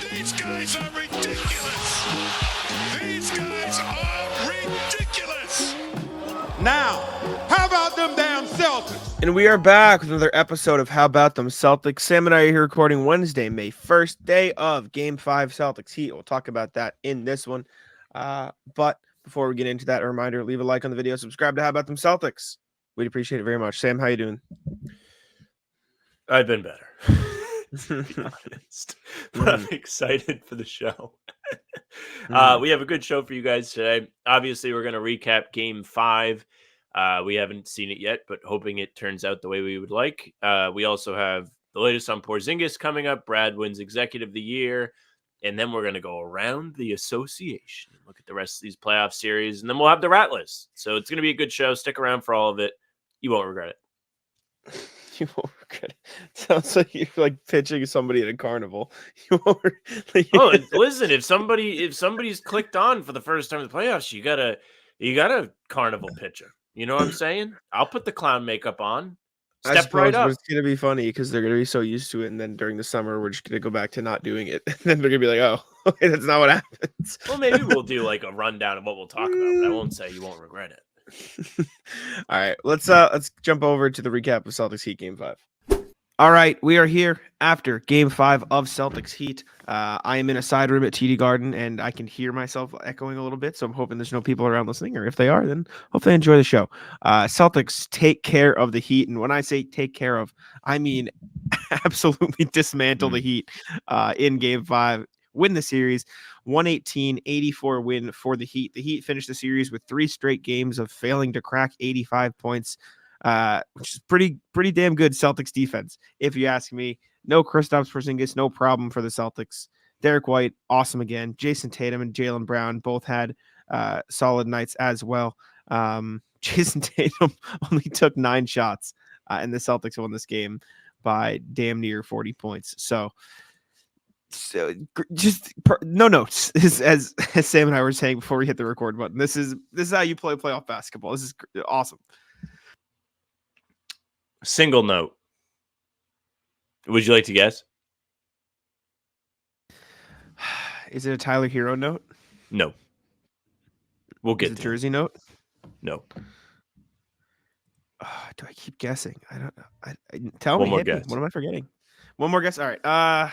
These guys are ridiculous. These guys are ridiculous. Now, how about them damn Celtics? And we are back with another episode of How About Them Celtics. Sam and I are here recording Wednesday, May 1st, day of Game 5 Celtics-Heat. We'll talk about that in this one. But before we get into that, a reminder, leave a like on the video, subscribe to How About Them Celtics. We'd appreciate it very much. Sam, how you doing? I've been better, to be honest. But I'm excited for the show. We have a good show for you guys today. Obviously, we're going to recap Game 5. We haven't seen it yet, but hoping it turns out the way we would like. We also have the latest on Porzingis coming up. Brad wins Executive of the Year. And then we're going to go around the association and look at the rest of these playoff series. And then we'll have the rat list. So it's going to be a good show. Stick around for all of it. You won't regret it. You won't regret it. Sounds like you're like pitching somebody at a carnival. You won't Listen, if somebody's clicked on for the first time in the playoffs, you got a carnival pitcher. You know what I'm saying? I'll put the clown makeup on. Step right up. But it's going to be funny because they're going to be so used to it. And then during the summer, we're just going to go back to not doing it. And then they're going to be like, oh, okay, that's not what happens. Well, maybe we'll do like a rundown of what we'll talk about. But I won't say you won't regret it. All right, let's jump over to the recap of Celtics-Heat Game 5. All right, we are here after Game 5 of Celtics-Heat. I am in a side room at TD Garden, and I can hear myself echoing a little bit, so I'm hoping there's no people around listening, or if they are, then hopefully they enjoy the show. Celtics take care of the Heat, and when I say take care of, I mean absolutely dismantle the Heat in Game 5, win the series, 118-84 win for the Heat. The Heat finished the series with 3 straight games of failing to crack 85 points. Which is pretty damn good Celtics defense, if you ask me. No Kristaps Porzingis, no problem for the Celtics. Derrick White, awesome again. Jayson Tatum and Jaylen Brown both had solid nights as well. Jayson Tatum only took 9 shots, and the Celtics won this game by damn near 40 points. So just no notes, as Sam and I were saying before we hit the record button. This is how you play playoff basketball. This is awesome. Single note. Would you like to guess? Is it a Tyler Hero note? No. We'll get to a Jersey note. No. Do I keep guessing? I don't know. Tell One me. more guess. What am I forgetting? One more guess. All right.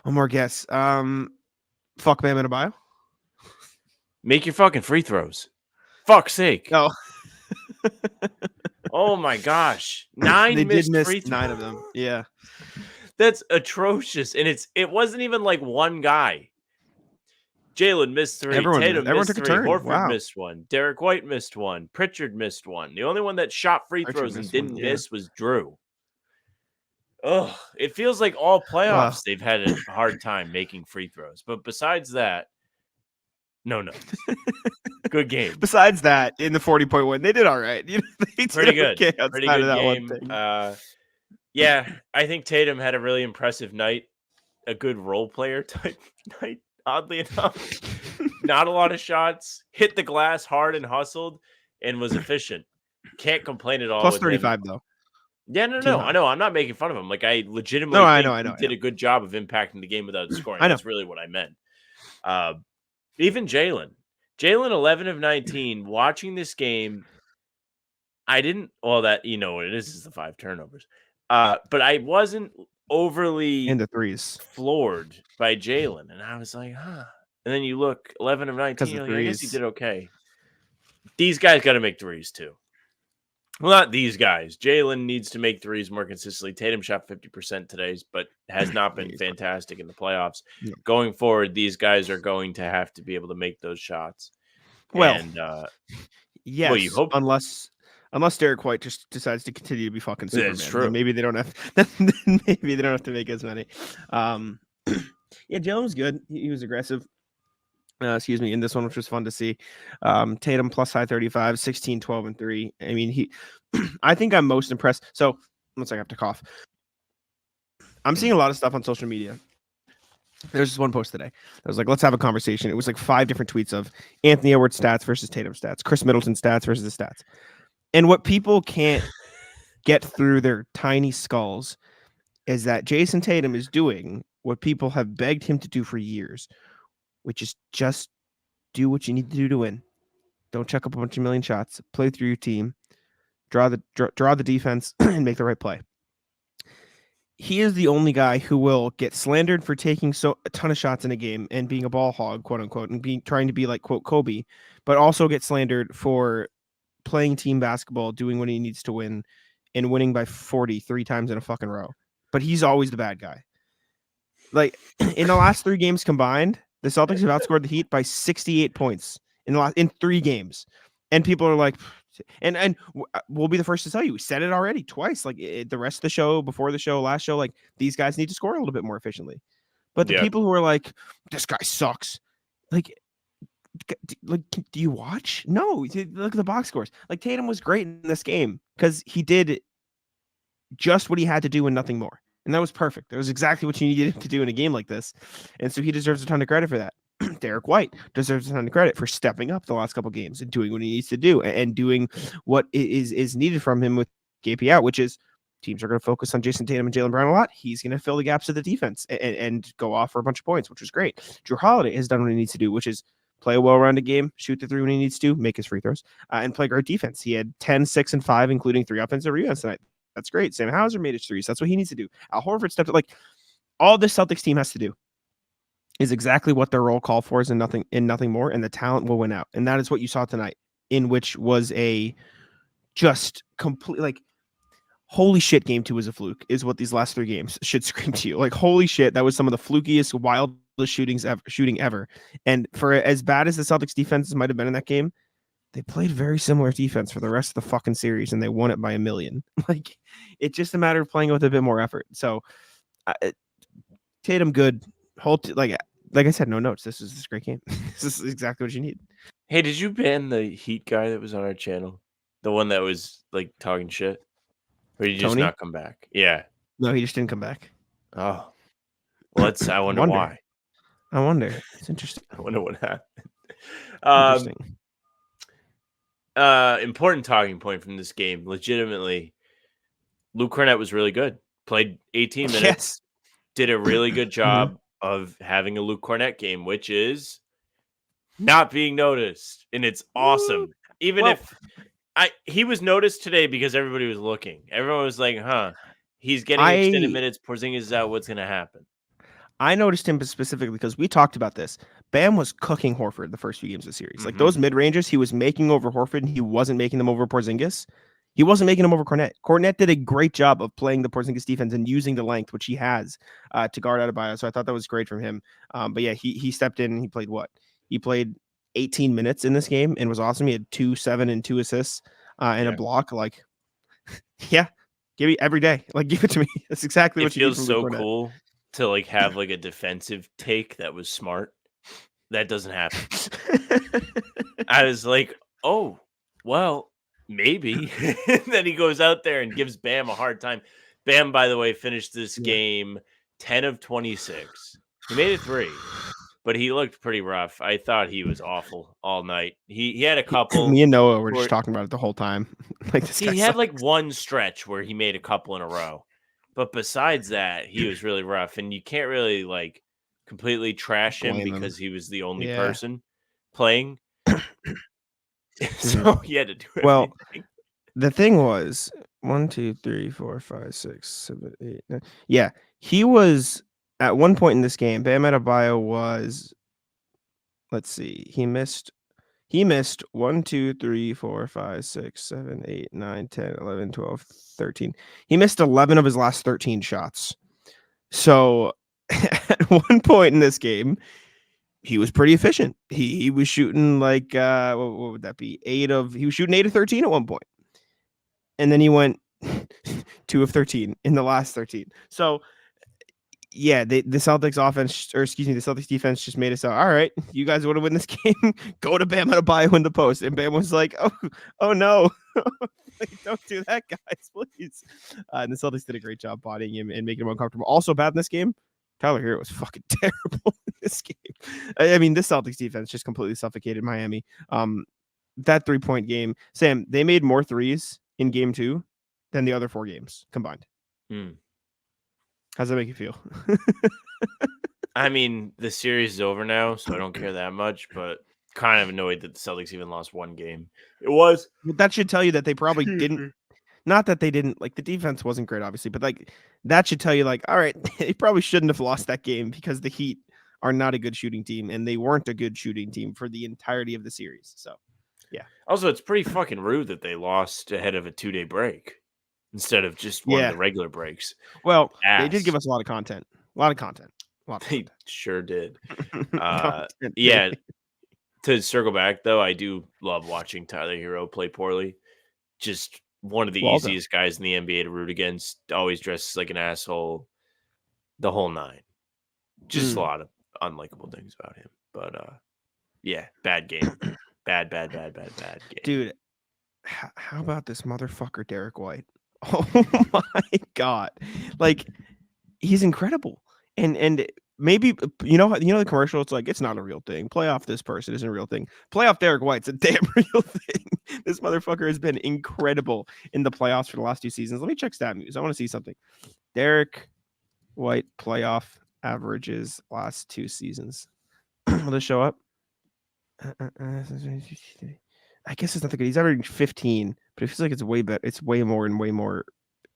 One more guess. Fuck Bam Adebayo. Make your fucking free throws. Fuck's sake. No. Oh my gosh. 9 they missed did miss free throws. 9 of them. Yeah. That's atrocious. And it wasn't even like one guy. Jaylen missed 3. Tatum missed 3. Horford missed 1. Derrick White missed 1. Pritchard missed 1. The only one that shot free throws and didn't miss was Drew. Ugh. It feels like all playoffs they've had a hard time making free throws. But besides that, no. Good game. Besides that, in the 40-point win, they did all right. Pretty good. Pretty good game. Yeah, I think Tatum had a really impressive night. A good role player type night, oddly enough. Not a lot of shots. Hit the glass hard and hustled and was efficient. Can't complain at all. Plus 35, though. Yeah, no. I know. I'm not making fun of him. Like, I legitimately think he did a good job of impacting the game without scoring. That's really what I meant. Even Jaylen, 11 of 19. Watching this game, I didn't. Well, that you know what it is the 5 turnovers. But I wasn't overly in the threes floored by Jaylen, and I was like, huh. And then you look 11 of 19. Like, I guess he did okay. These guys got to make threes too. Well, not these guys. Jaylen needs to make threes more consistently. Tatum shot 50% today, but has not been fantastic in the playoffs. Yeah. Going forward, these guys are going to have to be able to make those shots. Well, and, yes, well, you hope unless Derrick White just decides to continue to be fucking Superman. That's true. Then maybe they don't have. Maybe they don't have to make as many. Yeah, Jaylen was good. He was aggressive. In this one, which was fun to see. Tatum plus high 35, 16, 12, and 3. I mean, I think I'm most impressed. So, once I have to cough. I'm seeing a lot of stuff on social media. There's this one post today. I was like, let's have a conversation. It was like 5 different tweets of Anthony Edwards stats versus Tatum stats, Chris Middleton stats versus the stats. And what people can't get through their tiny skulls is that Jayson Tatum is doing what people have begged him to do for years, which is just do what you need to do to win. Don't chuck up a bunch of million shots. Play through your team. Draw the defense and make the right play. He is the only guy who will get slandered for taking a ton of shots in a game and being a ball hog, quote unquote, and trying to be like, quote, Kobe, but also get slandered for playing team basketball, doing what he needs to win, and winning by 43 times in a fucking row. But he's always the bad guy. Like in the last 3 games combined, the Celtics have outscored the Heat by 68 points in 3 games, and people are like. And we'll be the first to tell you. We said it already twice. Like the rest of the show, before the show, last show, like these guys need to score a little bit more efficiently. But the people who are like, this guy sucks. Like, do you watch? No. Look at the box scores. Like Tatum was great in this game because he did just what he had to do and nothing more. And that was perfect. That was exactly what you needed to do in a game like this. And so he deserves a ton of credit for that. Derrick White deserves a ton of credit for stepping up the last couple of games and doing what he needs to do and doing what is needed from him with KP out, which is teams are going to focus on Jayson Tatum and Jaylen Brown a lot. He's going to fill the gaps of the defense and go off for a bunch of points, which was great. Jrue Holiday has done what he needs to do, which is play a well-rounded game, shoot the 3 when he needs to, make his free throws, and play great defense. He had 10, 6, and 5, including 3 offensive rebounds tonight. That's great. Sam Hauser made his threes. That's what he needs to do. Al Horford stepped up. Like all this Celtics team has to do is exactly what their roll call for is and nothing more, and the talent will win out. And that is what you saw tonight, in which was a just complete, like, holy shit, game 2 was a fluke, is what these last 3 games should scream to you. Like, holy shit, that was some of the flukiest, wildest shooting ever. And for as bad as the Celtics defenses might have been in that game, they played very similar defense for the rest of the fucking series, and they won it by a million. Like, it's just a matter of playing with a bit more effort. So, Tatum, good. Like I said, no notes. This is a great game. This is exactly what you need. Hey, did you ban the Heat guy that was on our channel? The one that was like talking shit? Or did you just Tony? not come back? Yeah. No, he just didn't come back. Oh. Well, I wonder why. I wonder. It's interesting. I wonder what happened. Interesting. Important talking point from this game. Legitimately, Luke Cornett was really good. Played 18 minutes. Yes. Did a really good job of having a Luke Cornett game, which is not being noticed. And it's awesome. Even if he was noticed today because everybody was looking. Everyone was like, he's getting extended minutes. Porzingis is out. What's going to happen? I noticed him specifically because we talked about this. Bam was cooking Horford the first few games of the series. Like those mid-rangers, he was making over Horford and he wasn't making them over Porzingis. He wasn't making them over Cornett. Cornett did a great job of playing the Porzingis defense and using the length, which he has, to guard Adebayo. So I thought that was great from him. But yeah, he stepped in and he played what? He played 18 minutes in this game and was awesome. He had 2, 7, and 2 assists and a block. Like, yeah, give me every day. Like, give it to me. That's exactly what you need. It feels so cool to like have like a defensive take that was smart. That doesn't happen. I was like, oh, well, maybe. Then he goes out there and gives Bam a hard time. Bam, by the way, finished this game 10 of 26. He made it 3, but he looked pretty rough. I thought he was awful all night. He had a couple. Me and Noah were just talking about it the whole time. Like this guy he had like one stretch where he made a couple in a row. But besides that, he was really rough. And you can't really like completely trash him because he was the only person playing. So he had to do everything. Well, the thing was 1, 2, 3, 4, 5, 6, 7, 8, 9. Yeah, he was at one point in this game. Bam Adebayo was. Let's see. He missed 1, 2, 3, 4, 5, 6, 7, 8, 9, 10, 11, 12, 13. He missed 11 of his last 13 shots. So at one point in this game, he was pretty efficient. He was shooting like what would that be? He was shooting 8 of 13 at one point. And then he went 2 of 13 in the last 13. So yeah, the Celtics offense, or excuse me, the Celtics defense just made it so, all right, you guys want to win this game? Go to Bam Adebayo in the post. And Bam was like, oh no. Like, don't do that, guys, please. And the Celtics did a great job bodying him and making him uncomfortable. Also bad in this game, Tyler Hero was fucking terrible in this game. I mean, this Celtics defense just completely suffocated Miami. That 3-point game, Sam, they made more threes in game 2 than the other 4 games combined. How's that make you feel? I mean, the series is over now, so I don't care that much, but kind of annoyed that the Celtics even lost one game. It was. But that should tell you that they probably Excuse didn't. me. Not that they didn't like the defense wasn't great, obviously, but like that should tell you, like, all right, they probably shouldn't have lost that game because the Heat are not a good shooting team, and they weren't a good shooting team for the entirety of the series. So, yeah, Also, it's pretty fucking rude that they lost ahead of a 2-day break instead of just one of yeah. the regular breaks. Well, they did Ass. give us a lot of content, a lot of content, a lot of They sure did. content. Yeah. To circle back, though, I do love watching Tyler Hero play poorly. Just one of the Well done. easiest guys in the NBA to root against. Always dresses like an asshole. The whole nine. Just a lot of unlikable things about him. But yeah, bad game. Bad game. Dude, how about this motherfucker, Derrick White? Oh my god, like he's incredible, and maybe the commercial. It's like it's not a real thing. Playoff this person isn't a real thing. Playoff Derrick White's a damn real thing. This motherfucker has been incredible in the playoffs for the last 2 seasons. Let me check stat news. I want to see something. Derrick White playoff averages last 2 seasons. Will this show up? I guess it's not that good. He's averaging 15, but it feels like it's way better. It's way more and way more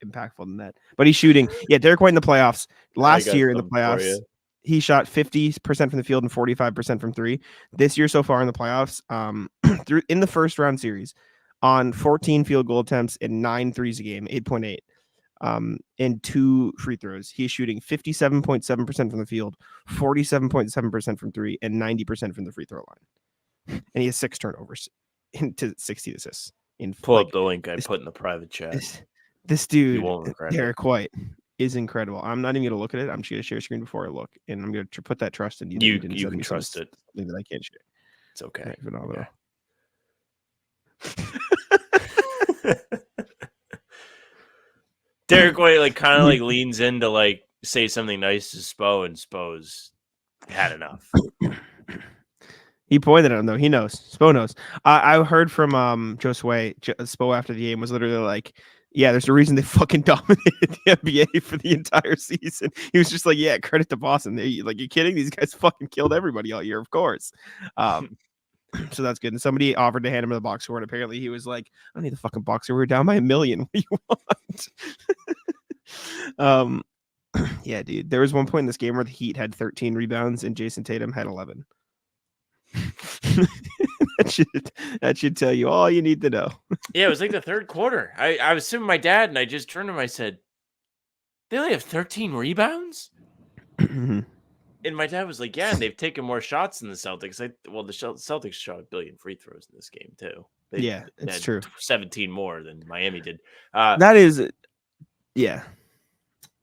impactful than that. But he's shooting. Yeah, Derrick White in the playoffs. Last got year in the something for playoffs, you. he shot 50% from the field and 45% from 3. This year so far in the playoffs, through in the first round series, on 14 field goal attempts and 9 threes a game, 8.8. And 2 free throws. He's shooting 57.7% from the field, 47.7% from 3, and 90% from the free throw line. And he has 6 turnovers into 60 assists. Pull up the link I put in the private chat. This dude, won't regret it. Derrick White, is incredible. I'm not even going to look at it. I'm just going to share screen before I look, and I'm going to put that trust in you. You can trust it. Something that I can't share. It's okay. Right, phenomenal. Okay. Derrick White kind of leans in to say something nice to Spo, and Spo's had enough. He pointed at him though. He knows. Spo knows. I heard from Josue Spo after the game was literally like, "Yeah, there's a reason they fucking dominated the NBA for the entire season." He was just like, "Yeah, credit to Boston. Like, you kidding? These guys fucking killed everybody all year, of course." So that's good. And somebody offered to hand him the box score, and apparently he was like, "I don't need the fucking box score. We're down by 1 million. What do you want?" Yeah, dude. There was one point in this game where the Heat had 13 rebounds and Jayson Tatum had 11. that should tell you all you need to know. Yeah, it was like the third quarter. I was sitting with my dad, and I just turned to him. I said, "They only have 13 rebounds?" And my dad was like, "Yeah, and they've taken more shots than the Celtics." The Celtics shot 1 billion free throws in this game too. Yeah, it's true. 17 more than Miami did. That is, yeah.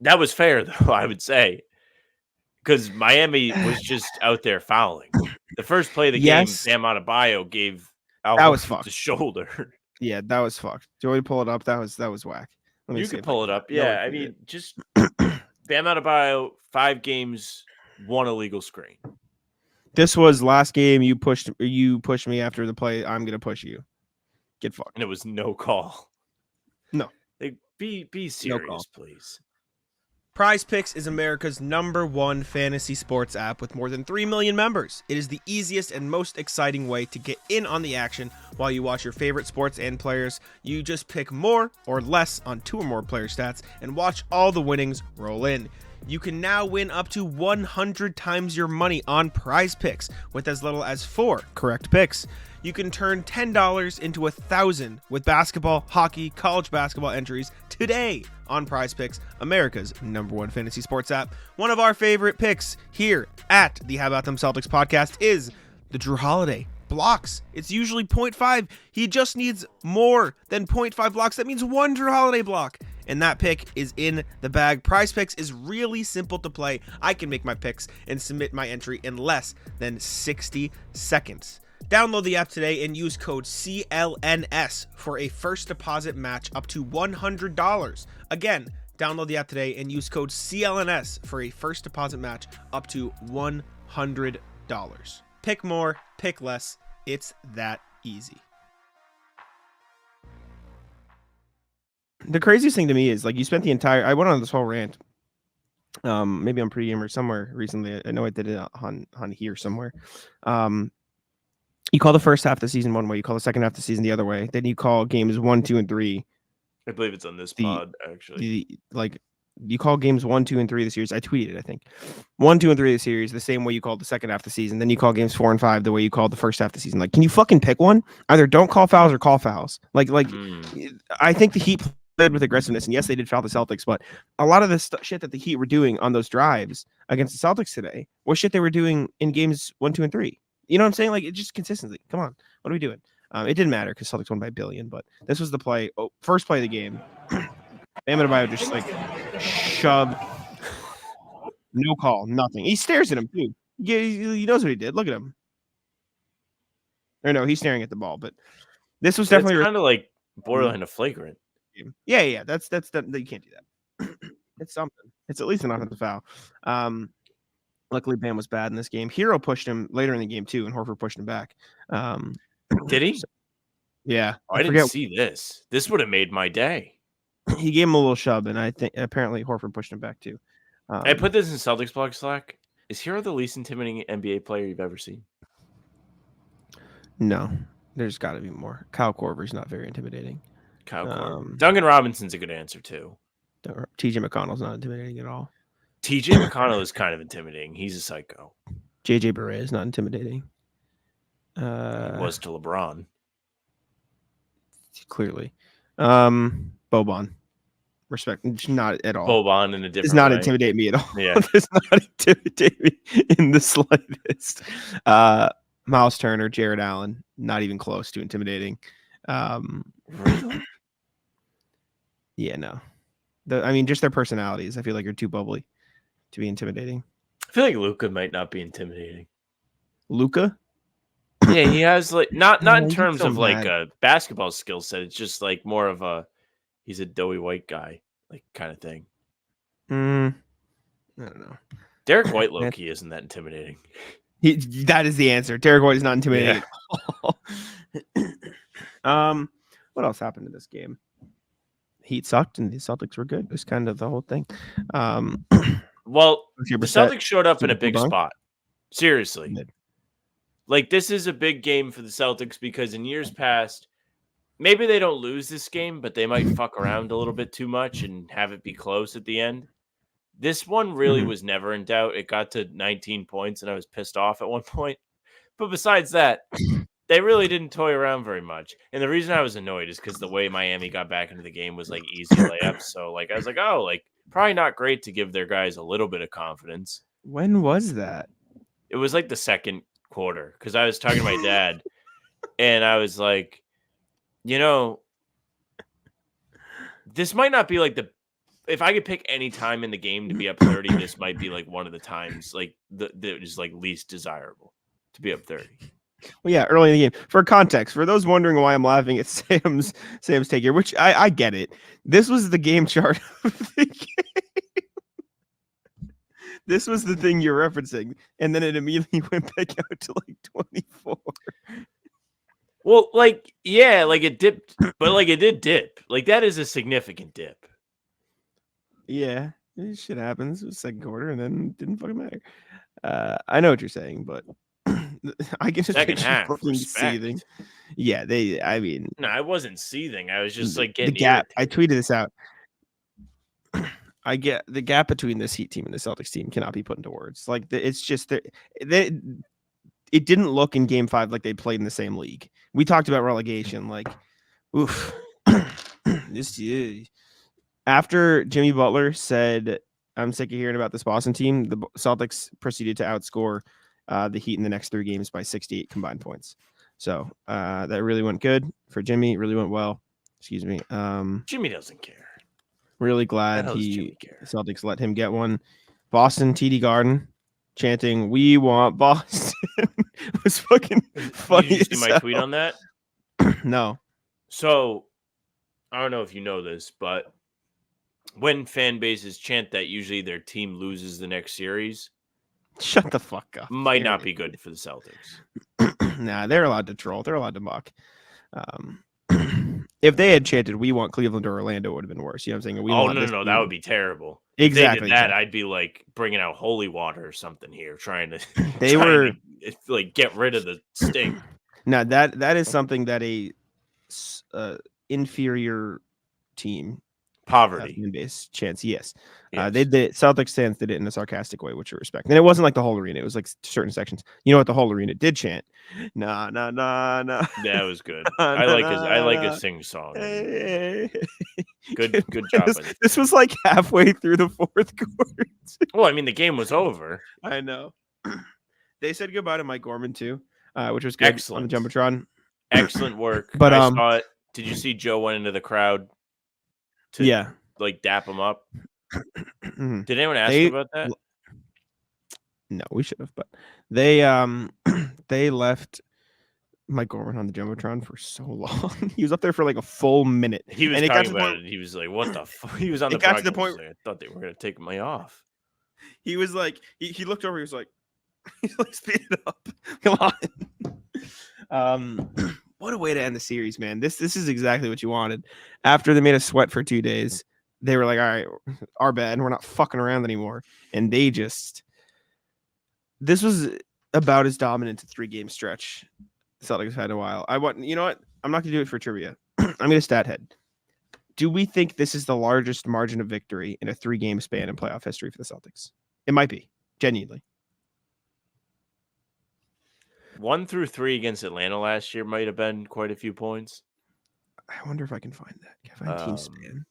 That was fair, though, I would say. Because Miami was just out there fouling. The first play of the game, Bam Adebayo gave that was fucked. The shoulder. Yeah, that was fucked. Do you want me to pull it up? That was whack. You can pull it up. Yeah, I mean, just Bam Adebayo, 5 games, 1 illegal screen. This was last game. You pushed me after the play. I'm gonna push you. Get fucked. And it was no call. No. Be serious, please. Prize Picks is America's #1 fantasy sports app with more than 3 million members. It is the easiest and most exciting way to get in on the action while you watch your favorite sports and players. You just pick more or less on 2 or more player stats and watch all the winnings roll in. You can now win up to 100 times your money on Prize Picks with as little as 4 correct picks. You can turn $10 into 1,000 with basketball, hockey, college basketball entries today on Prize Picks, America's #1 fantasy sports app. One of our favorite picks here at the How Bout Them Celtics podcast is the Drew Holiday blocks. It's usually 0.5. He just needs more than 0.5 blocks. That means 1 Drew Holiday block. And that pick is in the bag. Prize Picks is really simple to play. I can make my picks and submit my entry in less than 60 seconds. Download the app today and use code CLNS for a first deposit match up to $100. Again, download the app today and use code CLNS for a first deposit match up to $100. Pick more, pick less. It's that easy. The craziest thing to me is you spent the entire, I went on this whole rant Maybe on pregame or somewhere recently. I know I did it on here somewhere. You call the first half of the season one way, you call the second half of the season the other way. Then you call games 1, 2, and 3. I believe it's on this The- pod, actually. You call games 1, 2, and 3 of the series. I tweeted it, I think. 1, 2, and 3 of the series the same way you called the second half of the season. Then you call games 4 and 5 the way you called the first half of the season. Like, can you fucking pick one? Either don't call fouls or call fouls. I think the Heat played with aggressiveness, and yes, they did foul the Celtics, but a lot of the shit that the Heat were doing on those drives against the Celtics today was shit they were doing in games 1, 2, and 3. You know what I'm saying? Like, it just consistency. Come on, what are we doing? It didn't matter because Celtics won by a billion, but this was the play. First play of the game. Bam Adebayo just like shoved, no call, nothing. He stares at him too. He knows what he did. Look at him. Or no, he's staring at the ball. But this was definitely kind of like borderline a flagrant. Yeah. That's you can't do that. It's something. It's at least an offensive foul. Luckily, Bam was bad in this game. Hero pushed him later in the game too, and Horford pushed him back. Did he? So, yeah. Oh, I didn't see this. This would have made my day. He gave him a little shove, and I think apparently Horford pushed him back too. I put this in Celtics blog Slack. Is Hero the least intimidating NBA player you've ever seen? No, there's got to be more. Kyle Korver's not very intimidating. Kyle Korver. Duncan Robinson's a good answer too. TJ McConnell's not intimidating at all. TJ McConnell is kind of intimidating. He's a psycho. JJ Barea is not intimidating. He was to LeBron. Clearly. Boban. Respect. Not at all. Boban in a different does not way. intimidate me at all. Yeah. Does not intimidate me in the slightest. Miles Turner, Jared Allen, not even close to intimidating. Really? Yeah, no. Just their personalities. I feel like you're too bubbly to be intimidating. I feel like Luka might not be intimidating. Luka? Yeah, he has like not in terms so of like mad. a basketball skill set. It's just like more of he's a doughy white guy, like kind of thing. I don't know. Derrick White low key isn't that intimidating. That is the answer. Derrick White is not intimidating at all. What else happened in this game? Heat sucked and the Celtics were good. It was kind of the whole thing. Well, the Celtics showed up in a big spot. Seriously. Like, this is a big game for the Celtics because in years past, maybe they don't lose this game, but they might fuck around a little bit too much and have it be close at the end. This one really was never in doubt. It got to 19 points, and I was pissed off at one point. But besides that, they really didn't toy around very much. And the reason I was annoyed is because the way Miami got back into the game was, like, easy layups. So, like, I was like, oh, like, probably not great to give their guys a little bit of confidence. When was that? It was, like, the second quarter because I was talking to my dad, and I was like, this might not be, like, if I could pick any time in the game to be up 30, this might be like one of the times like that is like least desirable to be up 30. Well, yeah, early in the game. For context, for those wondering why I'm laughing at Sam's take here, which I get it. This was the game chart of the game. This was the thing you're referencing, and then it immediately went back out to like 24. Well, like, yeah, like it dipped, but like it did dip. Like that is a significant dip. Yeah, shit happens. It was second quarter, and then it didn't fucking matter. I know what you're saying, but I can just second half fucking seething. Yeah, no, I wasn't seething. I was just like getting the gap. irritated. I tweeted this out. I get the gap between this Heat team and the Celtics team cannot be put into words. Like it's just it didn't look in Game 5 like they played in the same league. We talked about relegation. Like, oof, After Jimmy Butler said, "I'm sick of hearing about this Boston team," the Celtics proceeded to outscore the Heat in the next 3 games by 68 combined points. So that really went good for Jimmy. Really went well. Excuse me. Jimmy doesn't care. Really glad Celtics let him get one. Boston TD Garden chanting "We want Boston" was fucking funny. Did you see my tweet on that? No. So I don't know if you know this, but when fan bases chant that, usually their team loses the next series. Shut the fuck up. Might not be good for the Celtics. Nah, they're allowed to troll. They're allowed to mock. If they had chanted, "We want Cleveland or Orlando," it would have been worse. You know what I'm saying? We Oh want no, this no, that team. would be terrible. Exactly. If they did that, exactly. I'd be like bringing out holy water or something here, trying to They were like get rid of the stink. now that is something that a inferior team Poverty. fan base chance. Yes. Yes. The Celtics fans did it in a sarcastic way, which I respect. And it wasn't like the whole arena. It was like certain sections. You know what the whole arena did chant? Nah. That was good. I like his sing song. Hey. Good job. This was like halfway through the fourth quarter. Well, I mean, the game was over. I know. They said goodbye to Mike Gorman too, which was good. Excellent. On the Jumbotron. Excellent work. But I saw it. Did you see Joe went into the crowd to like dap him up? Did anyone ask him about that? No, we should have, but they they left Mike Gorman on the Jumbotron for so long. He was up there for like a full minute. He was and talking about it. He was like, "What the fuck?" He was on the got to the broadcast. point. I thought they were going to take me off. He was like, he looked over. He was like, he's like, speed it up. Come on. What a way to end the series, man. This is exactly what you wanted. After they made us sweat for 2 days, they were like, all right, our bad, and we're not fucking around anymore. And they just, this was about as dominant a 3-game stretch Celtics have had in a while. You know what? I'm not going to do it for trivia. I'm going to stat head. Do we think this is the largest margin of victory in a 3-game span in playoff history for the Celtics? It might be, genuinely. 1 through 3 against Atlanta last year might have been quite a few points. I wonder if I can find that. Can I find team span?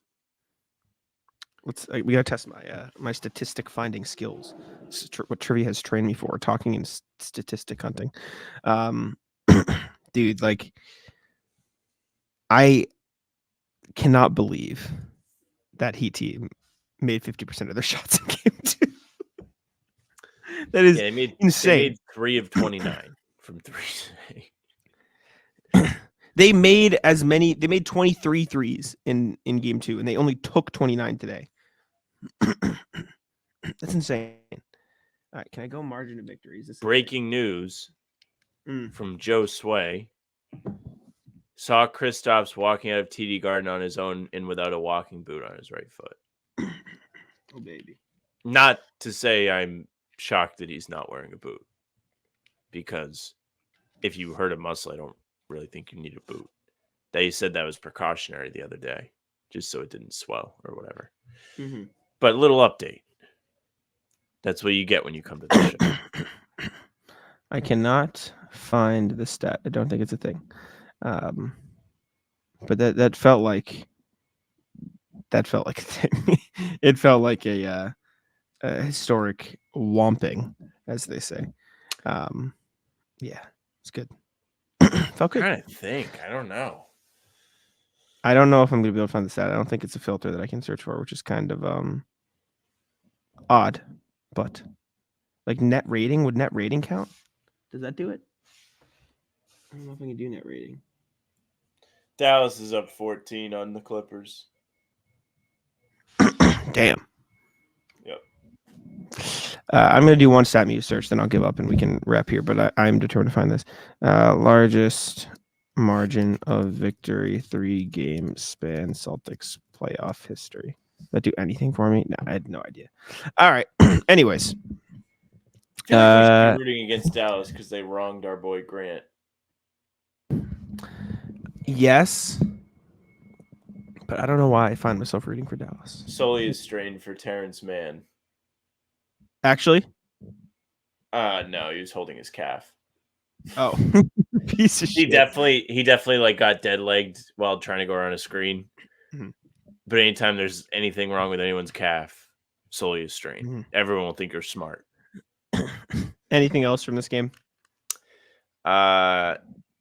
We gotta test my statistic finding skills. This is what trivia has trained me for, talking and statistic hunting. Dude, like, I cannot believe that Heat team made 50% of their shots in game 2. That is insane. They made 3 of 29 from 3. They made 23 threes in game 2, and they only took 29 today. That's insane. All right, can I go margin of victories? Breaking news from Joe Sway. Saw Kristaps walking out of TD Garden on his own and without a walking boot on his right foot. Oh, baby. Not to say I'm shocked that he's not wearing a boot, because if you hurt a muscle, I don't really think you need a boot. They said that was precautionary the other day, just so it didn't swell or whatever. Mm-hmm. But little update. That's what you get when you come to the show. I cannot find the stat. I don't think it's a thing. But that felt like a thing. It felt like a historic whomping, as they say. Yeah, it's good. Felt good. I'm trying to think. I don't know. I don't know if I'm gonna be able to find the stat. I don't think it's a filter that I can search for, which is kind of odd. But like net rating, would net rating count? Does that do it? I don't know if I can do net rating. Dallas is up 14 on the Clippers. Damn. Yep. I'm going to do one stat muse search, then I'll give up and we can wrap here. But I'm determined to find this. Largest margin of victory 3-game span Celtics playoff history. Does that do anything for me? No, I had no idea. All right. Anyways. We should be rooting against Dallas because they wronged our boy Grant. Yes. But I don't know why I find myself rooting for Dallas. Sully is strained for Terrence Mann. Actually? No, he was holding his calf. Oh. Piece of shit. He definitely like got dead legged while trying to go around a screen. Mm-hmm. But anytime there's anything wrong with anyone's calf, Sully is strained. Mm-hmm. Everyone will think you're smart. Anything else from this game?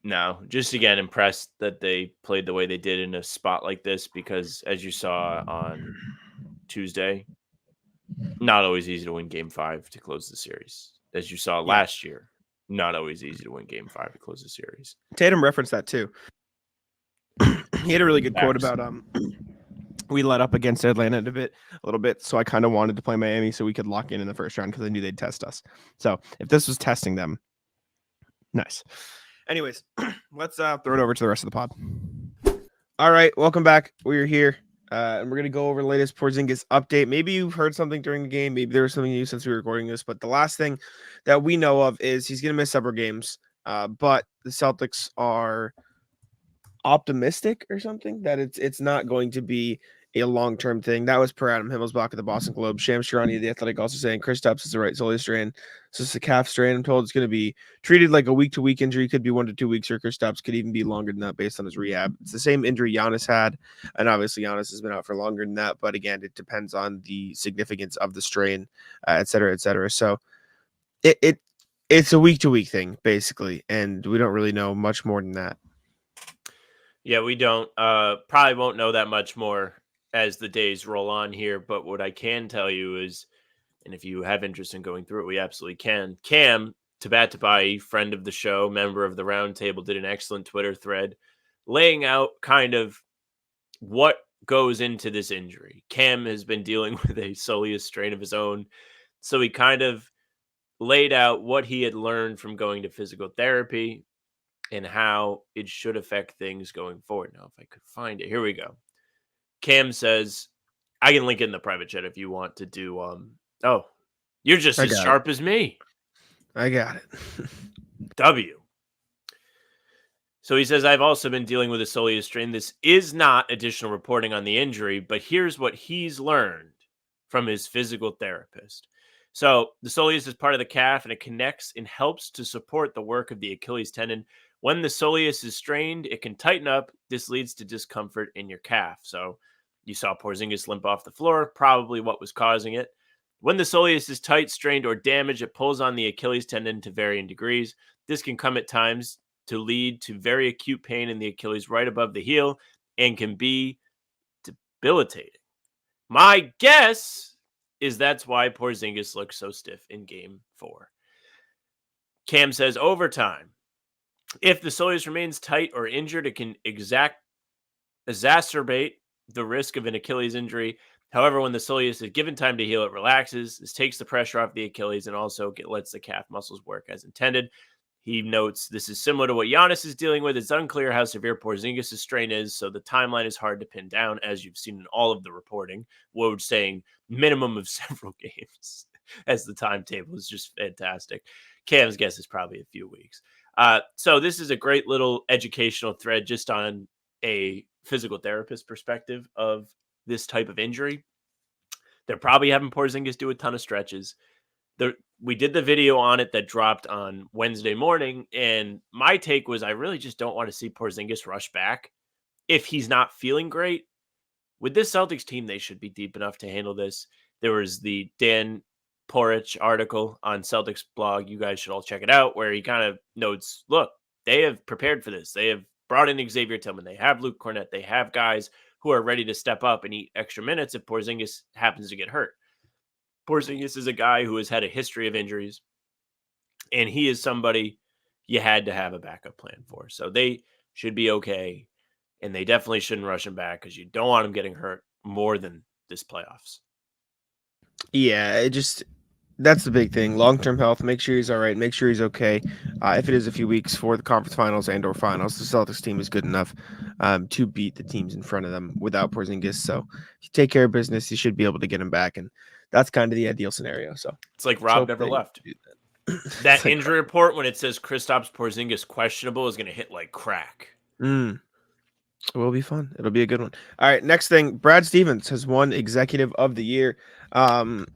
No, just again impressed that they played the way they did in a spot like this, because as you saw on Tuesday, not always easy to win game 5 to close the series. As you saw last year, not always easy to win game 5 to close the series. Tatum referenced that too. He had a really good quote about we let up against Atlanta a little bit, so I kind of wanted to play Miami so we could lock in the first round because I knew they'd test us. So if this was testing them, nice. Anyways, let's throw it over to the rest of the pod. All right, welcome back. We're here, and we're gonna go over the latest Porzingis update. Maybe you've heard something during the game. Maybe there was something new since we were recording this. But the last thing that we know of is he's gonna miss several games. But the Celtics are optimistic or something that it's not going to be a long-term thing. That was per Adam Himmelsbach of the Boston Globe. Shams Charania of the Athletic also saying Kristaps is the right soleus strain. So it's a calf strain. I'm told it's going to be treated like a week-to-week injury. Could be 1 to 2 weeks, or Kristaps could even be longer than that based on his rehab. It's the same injury Giannis had, and obviously Giannis has been out for longer than that. But again, it depends on the significance of the strain, et cetera, et cetera. So it's a week-to-week thing basically, and we don't really know much more than that. Yeah, we don't. Probably won't know that much more as the days roll on here. But what I can tell you is, and if you have interest in going through it, we absolutely can. Cam Tabatabai, friend of the show, member of the roundtable, did an excellent Twitter thread laying out kind of what goes into this injury. Cam has been dealing with a soleus strain of his own, so he kind of laid out what he had learned from going to physical therapy and how it should affect things going forward. Now, if I could find it, here we go. Cam says, I can link it in the private chat if you want to do. Oh, you're just as sharp as me. I got it. W. So he says, I've also been dealing with a soleus strain. This is not additional reporting on the injury, but here's what he's learned from his physical therapist. So the soleus is part of the calf, and it connects and helps to support the work of the Achilles tendon. When the soleus is strained, it can tighten up. This leads to discomfort in your calf. So you saw Porzingis limp off the floor, probably what was causing it. When the soleus is tight, strained, or damaged, it pulls on the Achilles tendon to varying degrees. This can come at times to lead to very acute pain in the Achilles right above the heel and can be debilitating. My guess is that's why Porzingis looks so stiff in Game 4. Cam says, over time, if the soleus remains tight or injured, it can exacerbate the risk of an Achilles injury. However, when the soleus is given time to heal, it relaxes. This takes the pressure off the Achilles and also lets the calf muscles work as intended. He notes this is similar to what Giannis is dealing with. It's unclear how severe Porzingis' strain is, so the timeline is hard to pin down, as you've seen in all of the reporting. Woj saying minimum of several games as the timetable is just fantastic. Cam's guess is probably a few weeks. So this is a great little educational thread just on a physical therapist perspective of this type of injury. They're probably having Porzingis do a ton of stretches. We did the video on it that dropped on Wednesday morning, and my take was I really just don't want to see Porzingis rush back if he's not feeling great. With this Celtics team, they should be deep enough to handle this. There was the Dan Porich article on Celtics blog. You guys should all check it out, where he kind of notes, look, they have prepared for this. They have brought in Xavier Tillman. They have Luke Cornett. They have guys who are ready to step up and eat extra minutes if Porzingis happens to get hurt. Porzingis is a guy who has had a history of injuries, and he is somebody you had to have a backup plan for. So they should be okay, and they definitely shouldn't rush him back because you don't want him getting hurt more than this playoffs. Yeah, that's the big thing. Long-term health, make sure he's all right, make sure he's okay. If it is a few weeks for the conference finals and or finals, the Celtics team is good enough to beat the teams in front of them without Porzingis. So if you take care of business, you should be able to get him back, and that's kind of the ideal scenario. So it's like Rob never left. That injury report, when it says Kristaps Porzingis questionable, is going to hit like crack. It will be fun. It'll be a good one. All right, next thing, Brad Stevens has won Executive of the Year.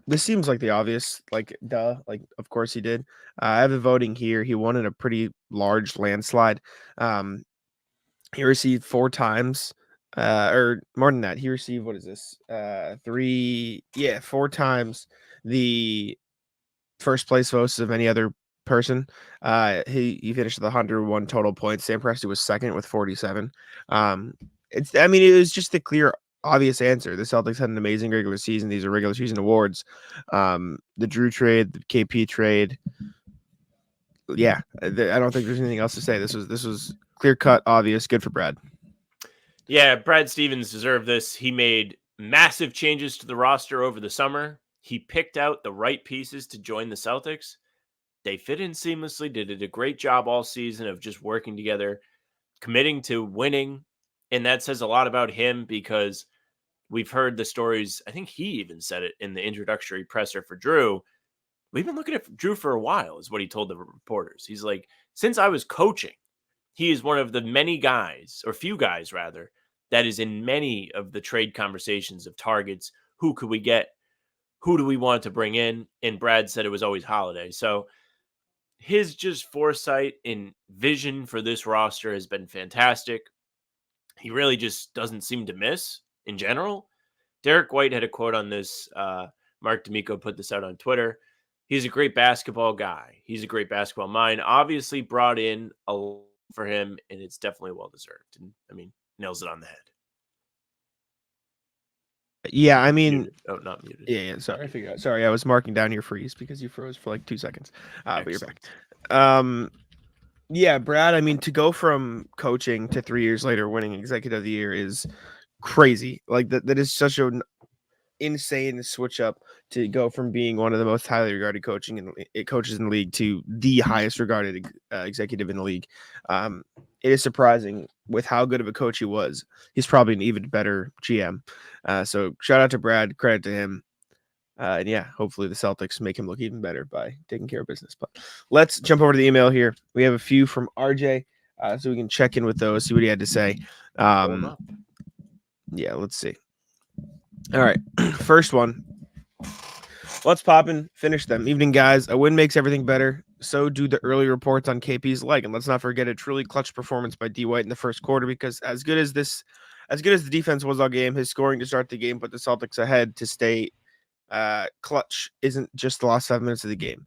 This seems like the obvious, like, duh, like, of course he did. I have the voting here. He won in a pretty large landslide. He received 4 times, or more than that. He received, what is this? 4 times the first place votes of any other person. He finished with 101 total points. Sam Presti was second with 47. It was just the clear, obvious answer. The Celtics had an amazing regular season. These are regular season awards. The Drew trade, the KP trade. Yeah, I don't think there's anything else to say. This was clear cut, obvious, good for Brad. Yeah, Brad Stevens deserved this. He made massive changes to the roster over the summer. He picked out the right pieces to join the Celtics. They fit in seamlessly, did a great job all season of just working together, committing to winning, And that says a lot about him because we've heard the stories. I think he even said it in the introductory presser for Drew. We've been looking at Drew for a while, is what he told the reporters. He's like, since I was coaching, he is one of the many guys, or few guys rather, that is in many of the trade conversations of targets. Who could we get? Who do we want to bring in? And Brad said it was always Holiday. So his just foresight and vision for this roster has been fantastic. He really just doesn't seem to miss in general. Derrick White had a quote on this. Mark D'Amico put this out on Twitter. He's a great basketball guy. He's a great basketball mind. Obviously brought in a lot for him, and it's definitely well-deserved. And, I mean, nails it on the head. Yeah, I mean... Muted. Oh, not muted. Yeah, sorry, I figured out. Sorry, I was marking down your freeze because you froze for like 2 seconds. But you're back. Yeah, Brad, I mean, to go from coaching to 3 years later winning Executive of the Year is crazy. Like, that is such an insane switch up to go from being one of the most highly regarded coaches in the league to the highest regarded executive in the league. It is surprising with how good of a coach he was. He's probably an even better GM. So shout out to Brad, credit to him. And yeah, hopefully the Celtics make him look even better by taking care of business. But let's jump over to the email here. We have a few from RJ, so we can check in with those, see what he had to say. Yeah, let's see. All right, first one. Let's pop and finish them. Evening, guys. A win makes everything better. So do the early reports on KP's leg. And let's not forget a truly clutch performance by D. White in the first quarter, because as good as the defense was all game, his scoring to start the game put the Celtics ahead to stay clutch isn't just the last 5 minutes of the game.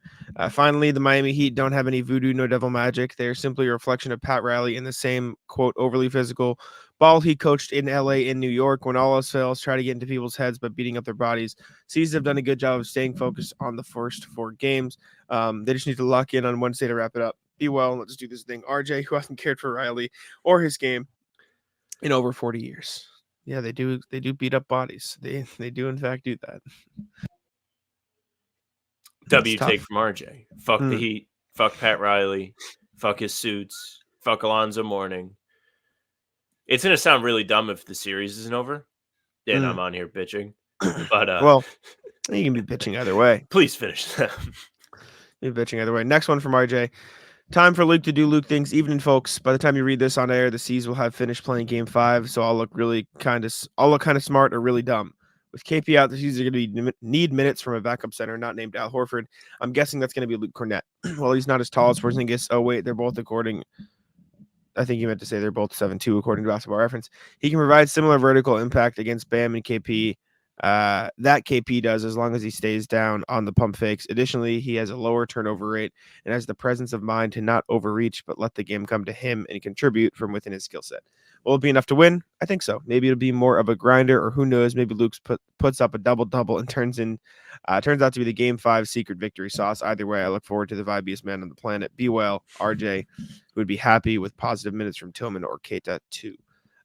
Finally, the Miami Heat don't have any voodoo, no devil magic. They're simply a reflection of Pat Riley in the same, quote, overly physical ball he coached in LA and New York. When all else fails, try to get into people's heads by beating up their bodies. C's have done a good job of staying focused on the first 4 games. They just need to lock in on Wednesday to wrap it up. Be well, and let's do this thing. RJ, who hasn't cared for Riley or his game in over 40 years. Yeah, they do beat up bodies. They do in fact do that. W take from RJ. Fuck the Heat. Fuck Pat Riley. Fuck his suits. Fuck Alonzo Mourning. It's gonna sound really dumb if the series isn't over. And I'm on here bitching. But well, you can be bitching either way. Please finish them. You're bitching either way. Next one from RJ. Time for Luke to do Luke things. Evening, folks. By the time you read this on air, the C's will have finished playing Game 5, so I'll look kind of smart or really dumb. With KP out, the C's are going to need minutes from a backup center not named Al Horford. I'm guessing that's going to be Luke Cornett. Well, he's not as tall as Porzingis. Oh wait, they're both according. I think you meant to say they're both 7'2", according to Basketball Reference. He can provide similar vertical impact against Bam and KP. That KP does, as long as he stays down on the pump fakes. Additionally, he has a lower turnover rate and has the presence of mind to not overreach, but let the game come to him and contribute from within his skill set. Will it be enough to win? I think so. Maybe it'll be more of a grinder, or who knows? Maybe Luke's puts up a double-double and turns out to be the Game 5 secret victory sauce. Either way, I look forward to the vibiest man on the planet. Be well, RJ, who would be happy with positive minutes from Tillman or Keita too.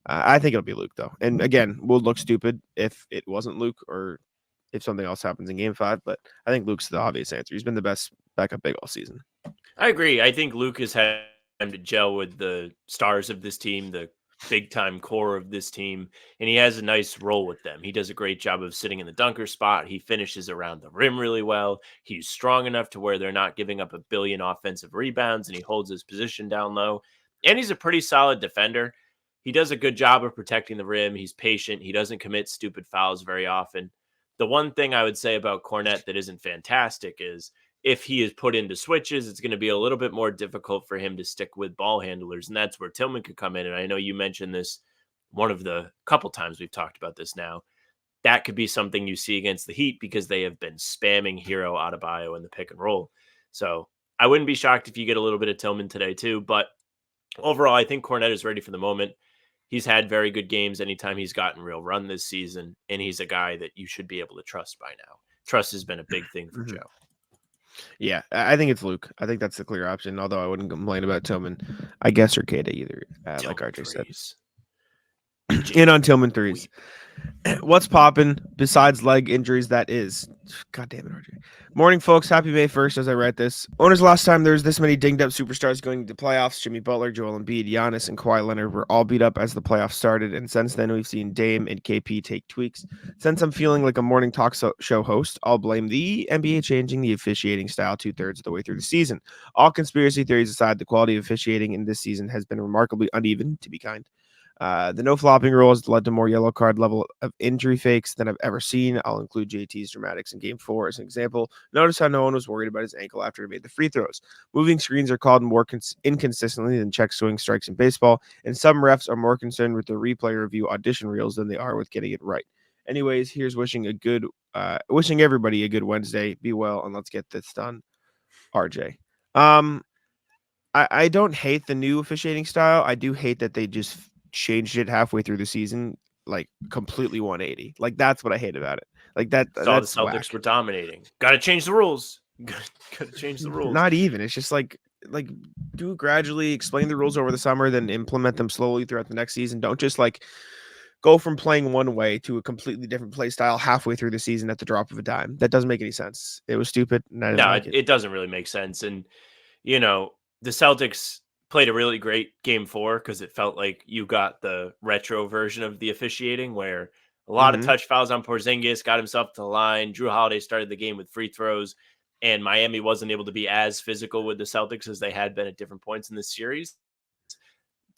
I think it'll be Luke, though. And again, we'll look stupid if it wasn't Luke or if something else happens in Game 5. But I think Luke's the obvious answer. He's been the best backup big all season. I agree. I think Luke has had time to gel with the stars of this team, the big-time core of this team, and he has a nice role with them. He does a great job of sitting in the dunker spot. He finishes around the rim really well. He's strong enough to where they're not giving up a billion offensive rebounds, and he holds his position down low. And he's a pretty solid defender. He does a good job of protecting the rim. He's patient. He doesn't commit stupid fouls very often. The one thing I would say about Cornett that isn't fantastic is if he is put into switches, it's going to be a little bit more difficult for him to stick with ball handlers. And that's where Tillman could come in. And I know you mentioned this one of the couple times we've talked about this now. That could be something you see against the Heat because they have been spamming Hero Adebayo in the pick and roll. So I wouldn't be shocked if you get a little bit of Tillman today too. But overall, I think Cornett is ready for the moment. He's had very good games anytime he's gotten real run this season, and he's a guy that you should be able to trust by now. Trust has been a big thing for Joe. Yeah, I think it's Luke. I think that's the clear option, although I wouldn't complain about Tillman, I guess, or Keita either, like RJ said. In on Tillman threes. What's poppin' besides leg injuries? That is, God damn it, RJ. Morning, folks. Happy May 1st as I write this. When was the last time there was this many dinged up superstars going into playoffs? Jimmy Butler, Joel Embiid, Giannis, and Kawhi Leonard were all beat up as the playoffs started, and since then we've seen Dame and KP take tweaks. Since I'm feeling like a morning talk show host, I'll blame the NBA changing the officiating style 2/3 of the way through the season. All conspiracy theories aside, the quality of officiating in this season has been remarkably uneven, to be kind. The no flopping rule has led to more yellow card level of injury fakes than I've ever seen. I'll include JT's dramatics in Game 4 as an example. Notice how no one was worried about his ankle after he made the free throws. Moving screens are called more inconsistently than check swing strikes in baseball, and some refs are more concerned with the replay review audition reels than they are with getting it right. Anyways, here's wishing everybody a good Wednesday. Be well, and let's get this done. RJ. I don't hate the new officiating style. I do hate that they just changed it halfway through the season, like completely 180. Like that's what I hate about it. Like that. Saw the That's Celtics whack. were dominating. Got to change the rules. Got to change the rules. Not even. It's just like do it gradually, explain the rules over the summer, then implement them slowly throughout the next season. Don't just like go from playing one way to a completely different play style halfway through the season at the drop of a dime. That doesn't make any sense. It was stupid, and I didn't No, like it. it doesn't really make sense. And the Celtics played a really great Game 4 because it felt like you got the retro version of the officiating where a lot of touch fouls on Porzingis, got himself to the line. Drew Holiday started the game with free throws, and Miami wasn't able to be as physical with the Celtics as they had been at different points in this series.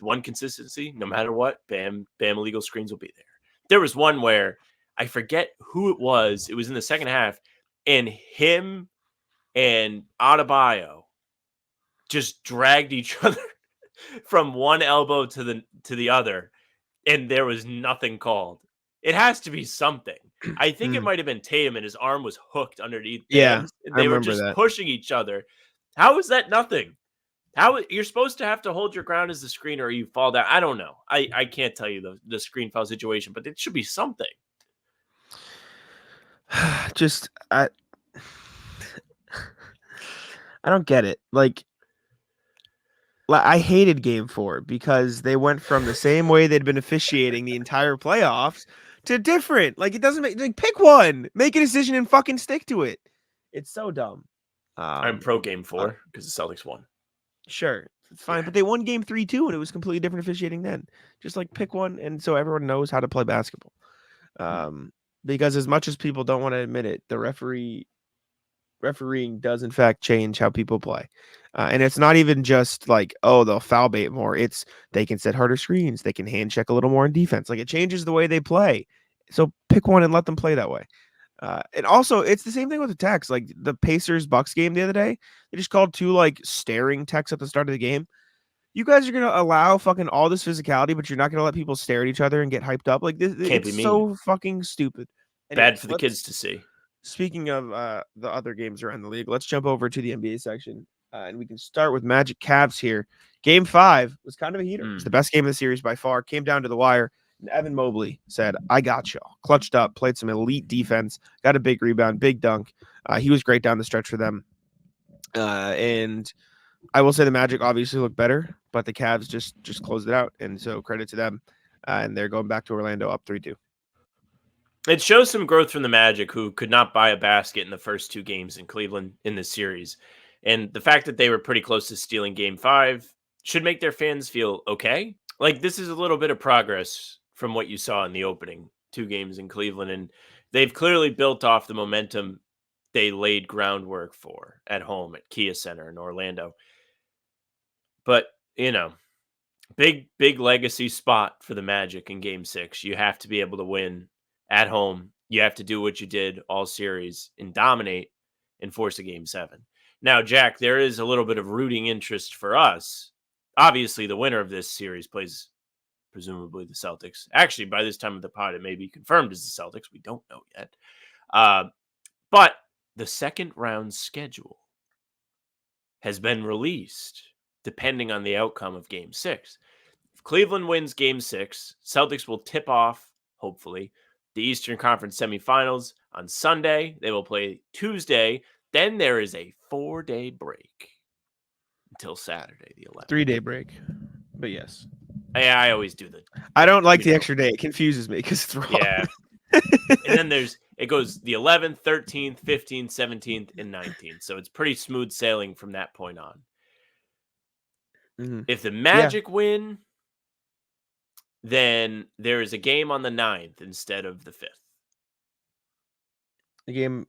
One consistency, no matter what, Bam illegal screens will be there. There was one where I forget who it was. It was in the second half, and him and Adebayo just dragged each other from one elbow to the other, and there was nothing called. It has to be something. I think it might have been Tatum, and his arm was hooked underneath Yeah, Bam's, and I they were remember just that. pushing each other. How is that nothing? How you're supposed to have to hold your ground as the screener or you fall down. I don't know. I can't tell you the screen foul situation, but it should be something. Just I don't get it. Like I hated Game 4 because they went from the same way they'd been officiating the entire playoffs to different. Like it doesn't make pick one, make a decision, and fucking stick to it. It's so dumb. I'm pro Game 4 because the Celtics won. Sure, it's fine, but they won Game 3 too, and it was completely different officiating then. Just like pick one, and so everyone knows how to play basketball. Because as much as people don't want to admit it, the refereeing does in fact change how people play. And it's not even just like, oh, they'll foul bait more. It's they can set harder screens. They can hand check a little more in defense. Like it changes the way they play. So pick one and let them play that way. And also, it's the same thing with the techs. Like the Pacers-Bucks game the other day, they just called 2 like staring techs at the start of the game. You guys are gonna allow fucking all this physicality, but you're not gonna let people stare at each other and get hyped up. Like this, Can't be it's mean. so fucking stupid. Bad for the kids to see. Speaking of the other games around the league, let's jump over to the NBA section, and we can start with Magic Cavs here. Game 5 was kind of a heater. It's the best game of the series by far. Came down to the wire. And Evan Mobley said, I got y'all. Clutched up, played some elite defense, got a big rebound, big dunk. He was great down the stretch for them. And I will say the Magic obviously looked better, but the Cavs just closed it out. And so credit to them. And they're going back to Orlando up 3-2. It shows some growth from the Magic, who could not buy a basket in the first 2 games in Cleveland in this series. And the fact that they were pretty close to stealing Game 5 should make their fans feel okay. Like, this is a little bit of progress from what you saw in the opening 2 games in Cleveland. And they've clearly built off the momentum they laid groundwork for at home at Kia Center in Orlando. But, big legacy spot for the Magic in Game 6. You have to be able to win at home. You have to do what you did all series and dominate and force a Game 7. Now, Jack, there is a little bit of rooting interest for us. Obviously, the winner of this series plays presumably the Celtics. Actually, by this time of the pod, it may be confirmed as the Celtics. We don't know yet. But the second round schedule has been released depending on the outcome of Game 6. If Cleveland wins Game 6, Celtics will tip off, hopefully, the Eastern Conference semifinals on Sunday. They will play Tuesday. Then there is a 4-day break until Saturday, the 11th. 3-day break, but yes. I always do the. I don't like You the know. extra day. It confuses me because it's wrong. Yeah. And then it goes the 11th, 13th, 15th, 17th, and 19th. So it's pretty smooth sailing from that point on. Mhm. If the Magic win, then there is a game on the 9th instead of the 5th. The game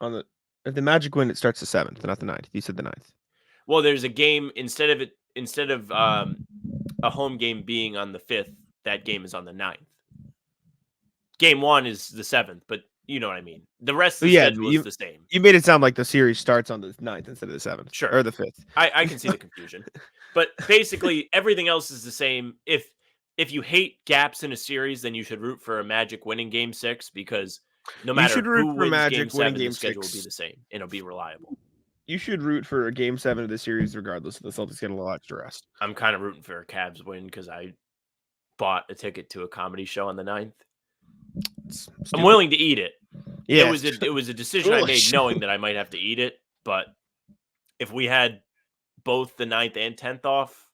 if the Magic win, it starts the 7th, not the 9th. You said the 9th. Well, there's a game instead of a home game being on the 5th, that game is on the 9th. Game 1 is the 7th, but you know what I mean. The rest of the schedule is the same. You made it sound like the series starts on the 9th instead of the 7th. Sure. Or the 5th. I can see the confusion. But basically, everything else is the same. If you hate gaps in a series, then you should root for a Magic winning Game 6 because no matter who wins Game 7, the schedule will be the same and it'll be reliable. You should root for a Game 7 of the series regardless if the Celtics get a little extra rest. I'm kind of rooting for a Cavs win because I bought a ticket to a comedy show on the 9th. I'm willing to eat it. Yeah, it was a decision I made knowing that I might have to eat it. But if we had both the 9th and 10th off,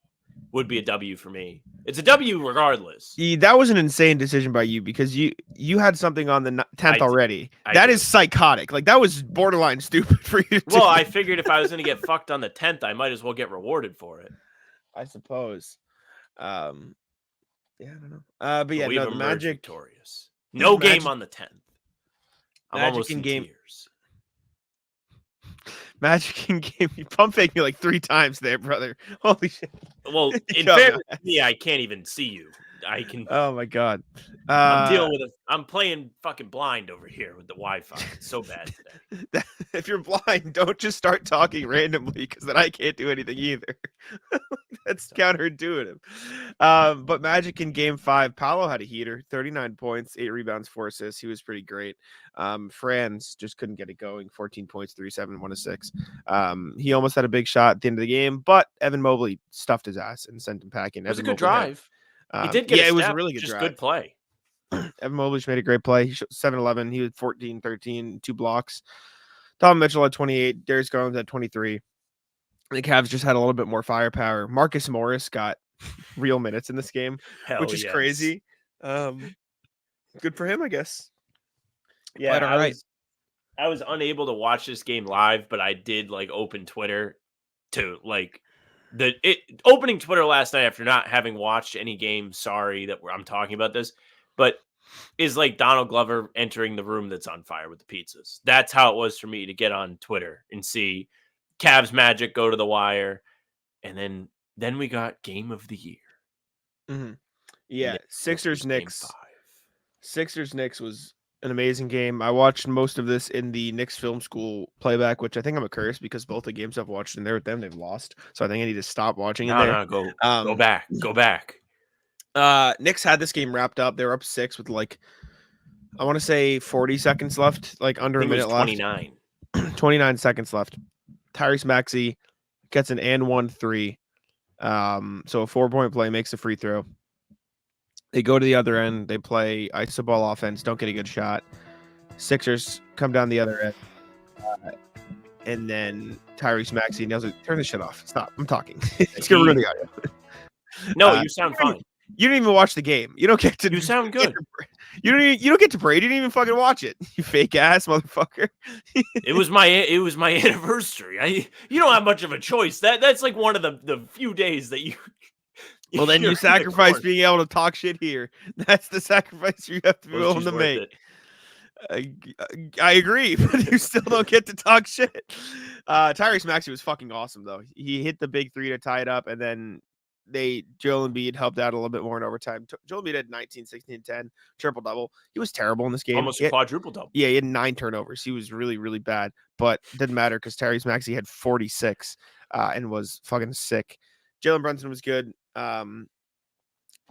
would be a W for me. It's a W regardless. That was an insane decision by you because you had something on the 10th already. That is psychotic. Like that was borderline stupid for you. Well, I figured if I was going to get fucked on the 10th, I might as well get rewarded for it. I suppose. Yeah, I don't know. But yeah, no, the Magic victorious. No game on the 10th. I'm almost in tears. Magic in game. You pump fake me like 3 times there, brother. Holy shit. Well, in fairness to me, I can't even see you. I can. Oh my god. I'm dealing with I'm playing fucking blind over here with the Wi-Fi. It's so bad today. If you're blind, don't just start talking randomly because then I can't do anything either. That's counterintuitive. But Magic in Game 5, Paolo had a heater, 39 points, 8 rebounds, 4 assists. He was pretty great. Franz just couldn't get it going, 14 points, 3-7, 1 6. He almost had a big shot at the end of the game, but Evan Mobley stuffed his ass and sent him packing. It was a good drive. He did get it was a really good just drive. Good play. Evan Mobley made a great play. He shot 7-11. He was 14-13, 2 blocks. Tom Mitchell had 28. Darius Garland had 23. The Cavs just had a little bit more firepower. Marcus Morris got real minutes in this game, which is crazy. Good for him, I guess. Yeah, I was unable to watch this game live, but I did open Twitter to opening Twitter last night after not having watched any game. Sorry that I'm talking about this, but is like Donald Glover entering the room that's on fire with the pizzas. That's how it was for me to get on Twitter and see Cavs Magic go to the wire, and then we got Game of the Year. Mm-hmm. Yeah, Sixers Knicks. Sixers Knicks was an amazing game. I watched most of this in the Knicks Film School playback, which I think I'm a curse because both the games I've watched in there with them, they've lost. So I think I need to stop watching in there. Go back. Knicks had this game wrapped up. They were up 6 with I want to say 40 seconds left, under a minute left. 29. 29 seconds left. Tyrese Maxey gets an and 1-3. So a 4-point play, makes a free throw. They go to the other end. They play iso ball offense. Don't get a good shot. Sixers come down the other end. And then Tyrese Maxey nails it. Turn this shit off. Stop. I'm talking. It's going to ruin the audio. No, you sound fine. You didn't even watch the game. You don't get to. You sound good. You don't get to pray. You didn't even fucking watch it. You fake ass motherfucker. It was my anniversary. You don't have much of a choice. That's like one of the few days that you. Well, then you sacrifice being able to talk shit here. That's the sacrifice you have to be willing to make. I agree, but you still don't get to talk shit. Tyrese Maxey was fucking awesome, though. He hit the big 3 to tie it up, and then Joel Embiid helped out a little bit more in overtime. Joel Embiid had 19, 16, 10, triple-double. He was terrible in this game. Almost quadruple-double. Yeah, he had 9 turnovers. He was really, really bad, but it didn't matter because Tyrese Maxey had 46 and was fucking sick. Jalen Brunson was good. The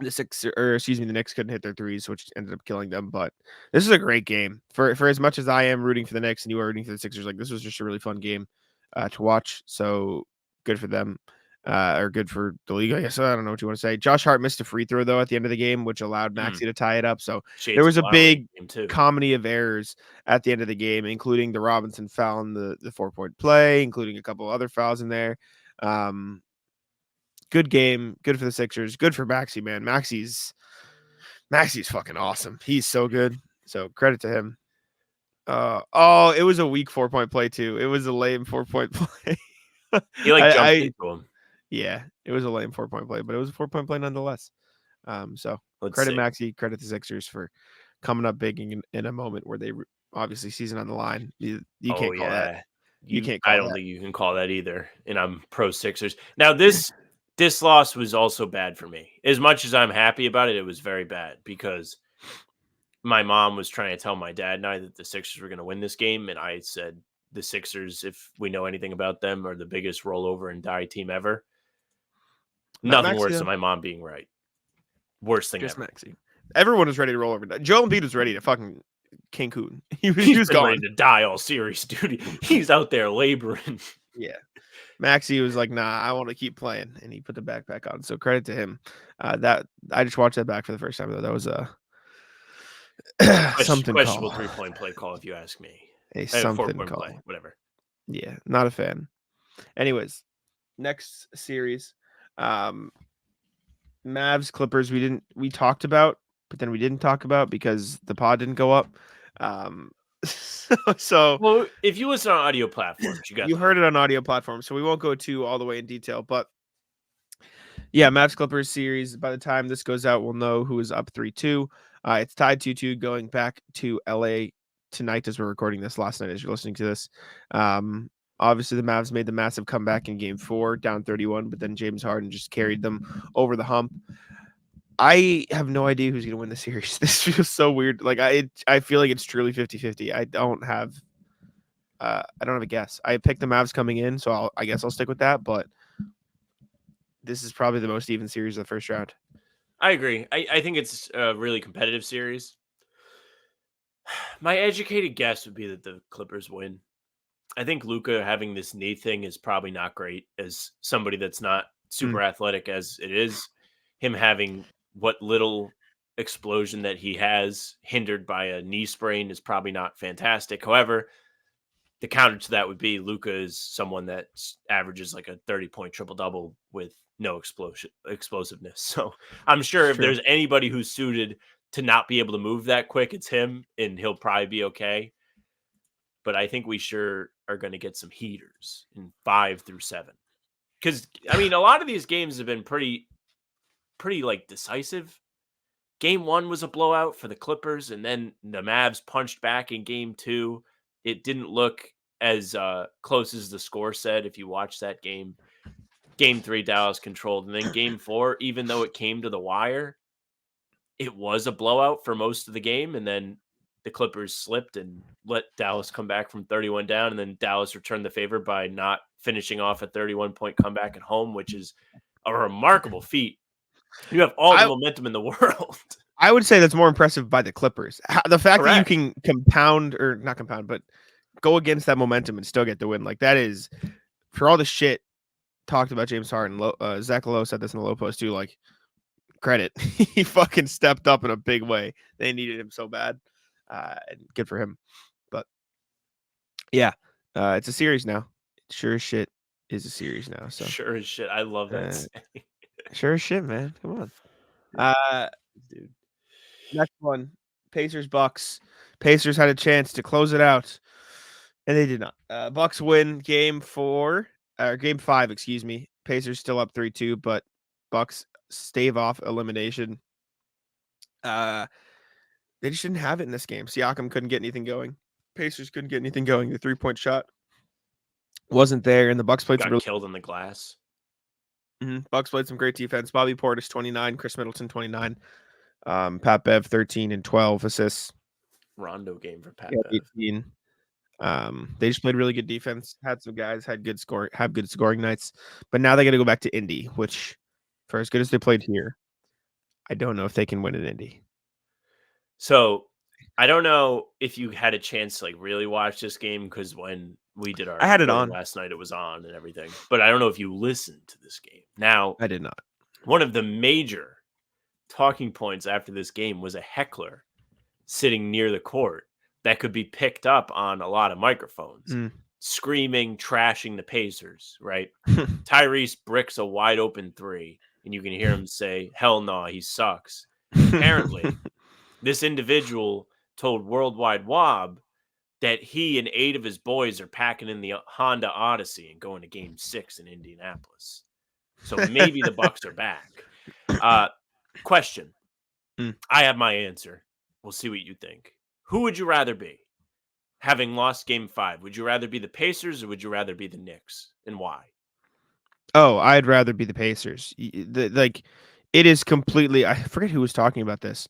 Knicks couldn't hit their threes, which ended up killing them. But this is a great game for as much as I am rooting for the Knicks and you are rooting for the Sixers. This was just a really fun game to watch. So good for them, or good for the league. I guess I don't know what you want to say. Josh Hart missed a free throw though at the end of the game, which allowed Maxey to tie it up. So there was a big comedy of errors at the end of the game, including the Robinson foul in the 4-point play, including a couple other fouls in there. good game, good for the Sixers, good for Maxey, man. Maxey's fucking awesome. He's so good. So credit to him. It was a weak 4-point play too. It was a lame 4-point play. He jumped into him. Yeah, it was a lame 4-point play, but it was a 4-point play nonetheless. So credit Maxey, credit the Sixers for coming up big in a moment where they obviously season on the line. You can't call that. You can't call I don't think you can call that either. And I'm pro Sixers. Now this loss was also bad for me. As much as I'm happy about it, it was very bad because my mom was trying to tell my dad and I that the Sixers were going to win this game. And I said, the Sixers, if we know anything about them, are the biggest rollover and die team ever. Nothing worse than my mom being right. Worst thing ever. Maxey. Everyone was ready to roll over. Joel Embiid was ready to fucking Cancun. He was gone. Ready to die all series, dude. He's out there laboring. Yeah. Maxey was like, nah, I want to keep playing. And he put the backpack on. So credit to him. That I just watched that back for the first time, though. That was something questionable 3-point play call, if you ask me. Something 4-point call. play, whatever. Yeah, not a fan. Anyways, next series. Mavs-Clippers we talked about, but then we didn't talk about because the pod didn't go up. So well, if you listen on audio platforms, you heard it on audio platforms, so we won't go all the way in detail. But yeah, Mavs-Clippers series. By the time this goes out, we'll know who is up 3-2. It's tied 2-2 going back to LA tonight as we're recording this. Last night as you're listening to this. Obviously, the Mavs made the massive comeback in Game 4, down 31, but then James Harden just carried them over the hump. I have no idea who's going to win the series. This feels so weird. Like I feel like it's truly 50-50. I don't have a guess. I picked the Mavs coming in, so I guess I'll stick with that. But this is probably the most even series of the first round. I agree. I think it's a really competitive series. My educated guess would be that the Clippers win. I think Luka having this knee thing is probably not great as somebody that's not super athletic as it is. Him having what little explosion that he has hindered by a knee sprain is probably not fantastic. However, the counter to that would be Luka is someone that averages like a 30-point triple-double with no explosiveness. So I'm sure if there's anybody who's suited to not be able to move that quick, it's him, and he'll probably be okay. But I think we sure are going to get some heaters in 5 through 7. Because, I mean, a lot of these games have been pretty like decisive. Game 1 was a blowout for the Clippers, and then the Mavs punched back in Game 2. It didn't look as close as the score said if you watch that game. Game 3, Dallas controlled. And then Game 4, even though it came to the wire, it was a blowout for most of the game. And then the Clippers slipped and let Dallas come back from 31 down. And then Dallas returned the favor by not finishing off a 31-point comeback at home, which is a remarkable feat. You have all the momentum in the world. I would say that's more impressive by the Clippers. The fact that you can not compound, but go against that momentum and still get the win. Like that is, for all the shit talked about James Harden, Zach Lowe said this in the low post too, like credit. He fucking stepped up in a big way. They needed him so bad. And good for him. But yeah, it's a series now. Sure as shit is a series now. So sure as shit. I love that saying. Sure as shit, man. Come on. Dude. Next one. Pacers Bucks. Pacers had a chance to close it out, and they did not. Bucks win game 5, excuse me. Pacers still up 3-2, but Bucks stave off elimination. They just didn't have it in this game. Siakam couldn't get anything going. Pacers couldn't get anything going. The 3-point shot wasn't there, and the Bucks played killed in the glass. Bucks played some great defense. Bobby Portis 29, Chris Middleton 29, Pat Bev 13 and 12 assists. Rondo game for Pat Bev. 18. They just played really good defense. Had some guys have good scoring nights, but now they got to go back to Indy, which, for as good as they played here, I don't know if they can win in Indy. So I don't know if you had a chance to like really watch this game because when we did I had it on last night, it was on and everything. But I don't know if you listened to this game. Now, I did not. One of the major talking points after this game was a heckler sitting near the court that could be picked up on a lot of microphones. screaming, trashing the Pacers, right? Tyrese bricks a wide open three, and you can hear him say, "Hell no, he sucks." Apparently, this individual told Worldwide Wob that he and 8 of his boys are packing in the Honda Odyssey and going to Game 6 in Indianapolis. So maybe the Bucks are back. Question. I have my answer. We'll see what you think. Who would you rather be? Having lost Game 5, would you rather be the Pacers or would you rather be the Knicks, and why? Oh, I'd rather be the Pacers. It is completely. I forget who was talking about this.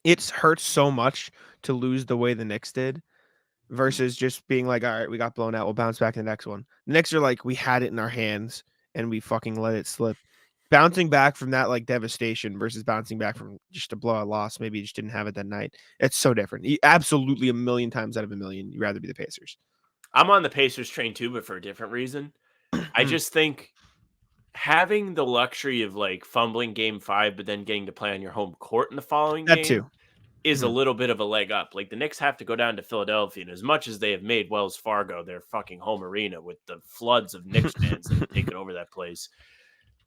It hurts so much to lose the way the Knicks did versus just being like, all right, we got blown out. We'll bounce back in the next one. The Knicks are like, we had it in our hands and we fucking let it slip. Bouncing back from that like devastation versus bouncing back from just a blowout loss. Maybe you just didn't have it that night. It's so different. Absolutely a million times out of a million, you'd rather be the Pacers. I'm on the Pacers train too, but for a different reason. I just think having the luxury of like fumbling Game 5, but then getting to play on your home court in the following That game too. is a little bit of a leg up. Like the Knicks have to go down to Philadelphia, and as much as they have made Wells Fargo their fucking home arena with the floods of Knicks fans that have taken over that place,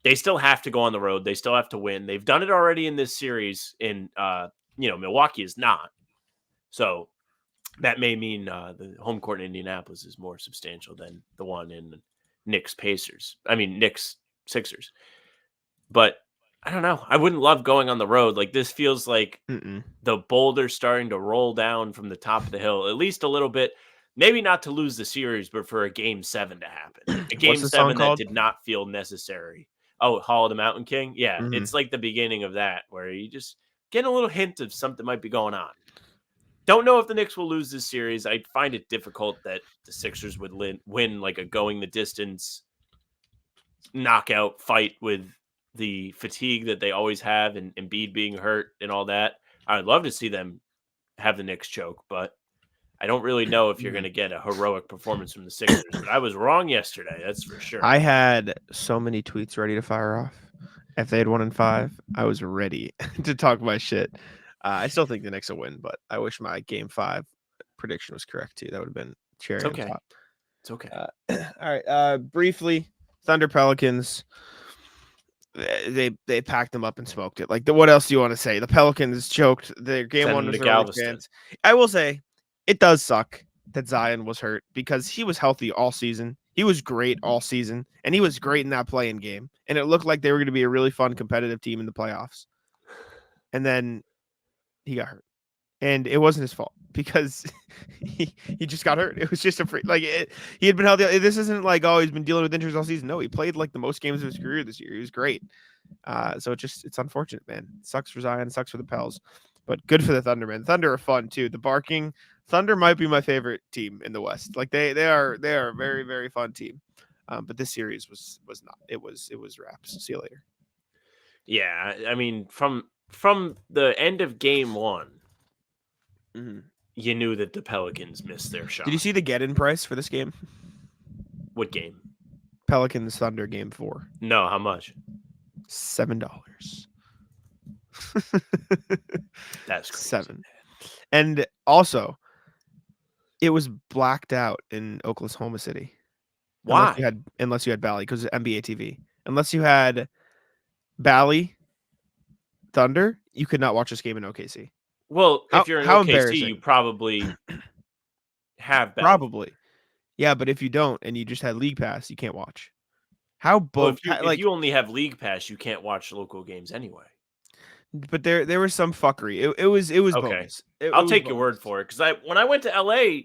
they still have to go on the road. They still have to win. They've done it already in this series. In Milwaukee is not. So that may mean the home court in Indianapolis is more substantial than the one in Knicks Sixers. But I don't know. I wouldn't love going on the road. Like this feels like the boulder's starting to roll down from the top of the hill, at least a little bit. Maybe not to lose the series, but for a Game 7 to happen. A Game 7 that did not feel necessary. Oh, Hall of the Mountain King? Yeah, it's like the beginning of that where you just get a little hint of something might be going on. Don't know if the Knicks will lose this series. I find it difficult that the Sixers would win like a going the distance knockout fight with the fatigue that they always have and Embiid being hurt and all that. I'd love to see them have the Knicks choke, but I don't really know if you're going to get a heroic performance from the Sixers. But I was wrong yesterday, that's for sure. I had so many tweets ready to fire off. If they had won in 5, I was ready to talk my shit. I still think the Knicks will win, but I wish my Game 5 prediction was correct too. That would have been cherry on top. It's okay. All right. Briefly, Thunder-Pelicans. They packed them up and smoked it. Like, what else do you want to say? The Pelicans choked. Their Game 1 was early chance. I will say, it does suck that Zion was hurt because he was healthy all season. He was great all season, and he was great in that play-in game. And it looked like they were going to be a really fun, competitive team in the playoffs. And then he got hurt. And it wasn't his fault because he just got hurt. It was just a freak. Like, he had been healthy. This isn't like, oh, he's been dealing with injuries all season. No, he played like the most games of his career this year. He was great. So it's unfortunate, man. It sucks for Zion. It sucks for the Pels. But good for the Thunder, man. The Thunder are fun, too. The barking. Thunder might be my favorite team in the West. Like, they are a very, very fun team. But this series was not. It was wraps. See you later. Yeah, I mean, from the end of Game 1, you knew that the Pelicans missed their shot. Did you see the get-in price for this game? What game? Pelicans Thunder Game 4. No, how much? $7. That's crazy. 7. And also, it was blacked out in Oklahoma City. Why? Unless you had Bally, because of NBA TV. Unless you had Bally Thunder, you could not watch this game in OKC. Well, if you're in OKC, you probably have Bally. Probably. Yeah, but if you don't and you just had League Pass, you can't watch. If you only have League Pass, you can't watch local games anyway. But there was some fuckery. It was okay. Bogus. I'll take your word for it because when I went to LA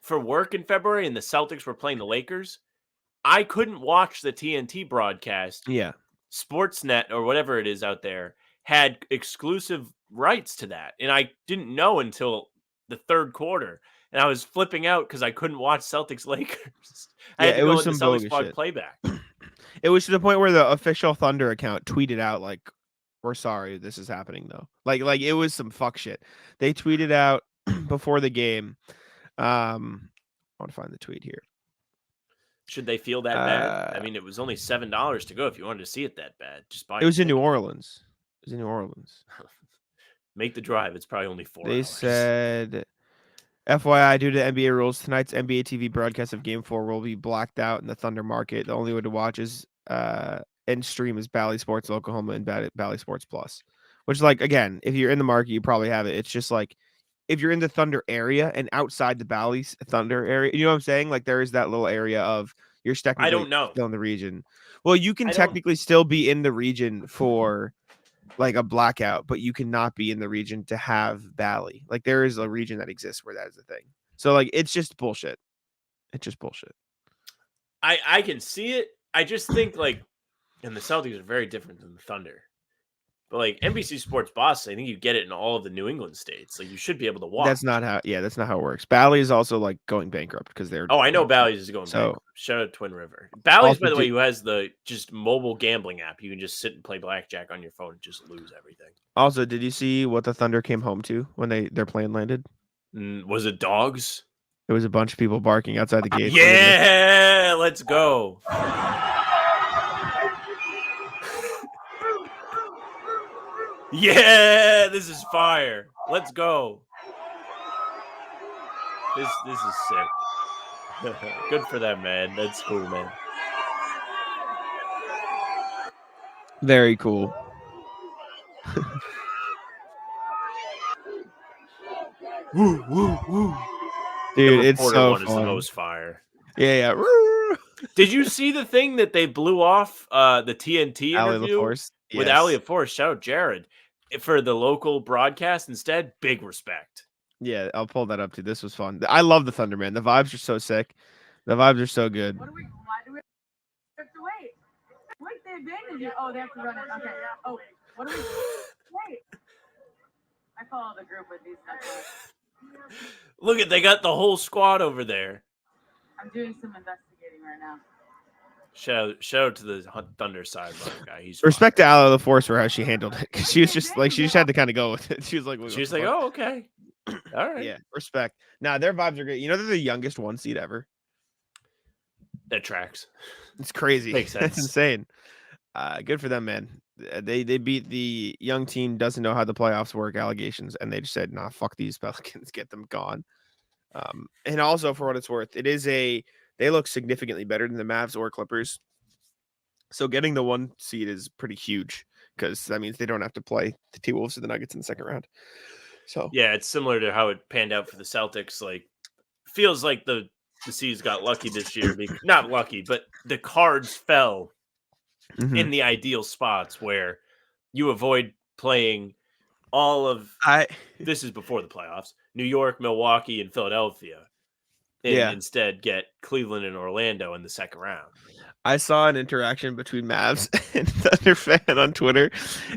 for work in February and the Celtics were playing the Lakers, I couldn't watch the TNT broadcast. Yeah, Sportsnet or whatever it is out there had exclusive rights to that, and I didn't know until the third quarter. And I was flipping out because I couldn't watch Celtics Lakers. I had to go with the Celtics pod playback. It was to the point where the official Thunder account tweeted out like, "We're sorry, this is happening though." Like it was some fuck shit. They tweeted out before the game. I want to find the tweet here. Should they feel that bad? I mean, it was only $7 to go. If you wanted to see it that bad, just buy it. It was in New Orleans. It was in New Orleans. Make the drive. It's probably only $4. They said FYI, due to NBA rules, tonight's NBA TV broadcast of Game 4 will be blacked out in the Thunder market. The only way to watch is and stream is Bally Sports Oklahoma and Bally Sports Plus. Which, like, again, if you're in the market, you probably have it. It's just like if you're in the Thunder area and outside the Bally's Thunder area, you know what I'm saying? Like there is that little area of you're I technically don't know. still in the region. Well, you can I don't- technically still be in the region for like a blackout, but you cannot be in the region to have Bally. Like there is a region that exists where that is a thing. So like it's just bullshit. It's just bullshit. I can see it. I just think like, and the Celtics are very different than the Thunder. But like NBC Sports Boston, I think you get it in all of the New England states. Like you should be able to watch. That's not how. Yeah, that's not how it works. Bally is also like going bankrupt because they're. Oh, I know Bally's is going So- bankrupt. Shout out Twin River. Bally's, Also by the way, do- who has the just mobile gambling app. You can just sit and play blackjack on your phone and just lose everything. Also, did you see what the Thunder came home to when their plane landed? Was it dogs? It was a bunch of people barking outside the gate. Yeah, let's go. Yeah, this is fire. Let's go. This is sick. Good for them, man. That's cool, man. Very cool. Woo, woo, woo. Dude, The it's reporter so one is the fun. most fire. Yeah, yeah. Did you see the thing that they blew off the TNT Allie interview LaForce. with Yes. Allie LaForce? Shout out Jared for the local broadcast instead. Big respect. Yeah, I'll pull that up too. This was fun. I love the Thunder, man. The vibes are so sick. The vibes are so good. Why do we have to wait? Wait, they abandoned you. Oh, they have to run it. Okay. Oh, what do we wait? I follow the group with these guys. Look at they got the whole squad over there. I'm doing some investigating right now. Shout out to the Thunder sideline guy. He's Respect to fire. Allie LaForce for how she handled it. Cause she was just like, she just had to kind of go with it. She was like, She was like, oh, okay. All right. yeah, respect. Now their vibes are great. You know, they're the youngest one seed ever. That tracks. It's crazy. Makes That's sense. insane. Good for them, man. They beat the young team doesn't know how the playoffs work allegations, and they just said, nah, fuck these Pelicans, get them gone. And also for what it's worth, they look significantly better than the Mavs or Clippers. So getting the 1 seed is pretty huge because that means they don't have to play the T-Wolves or the Nuggets in the second round. So Yeah, it's similar to how it panned out for the Celtics. Like, feels like the C's got lucky this year. Not lucky, but the cards fell mhm. in the ideal spots where you avoid playing all of this is before the playoffs. New York, Milwaukee, and Philadelphia. And Yeah. instead get Cleveland and Orlando in the second round. I saw an interaction between Mavs and Thunder fan on Twitter,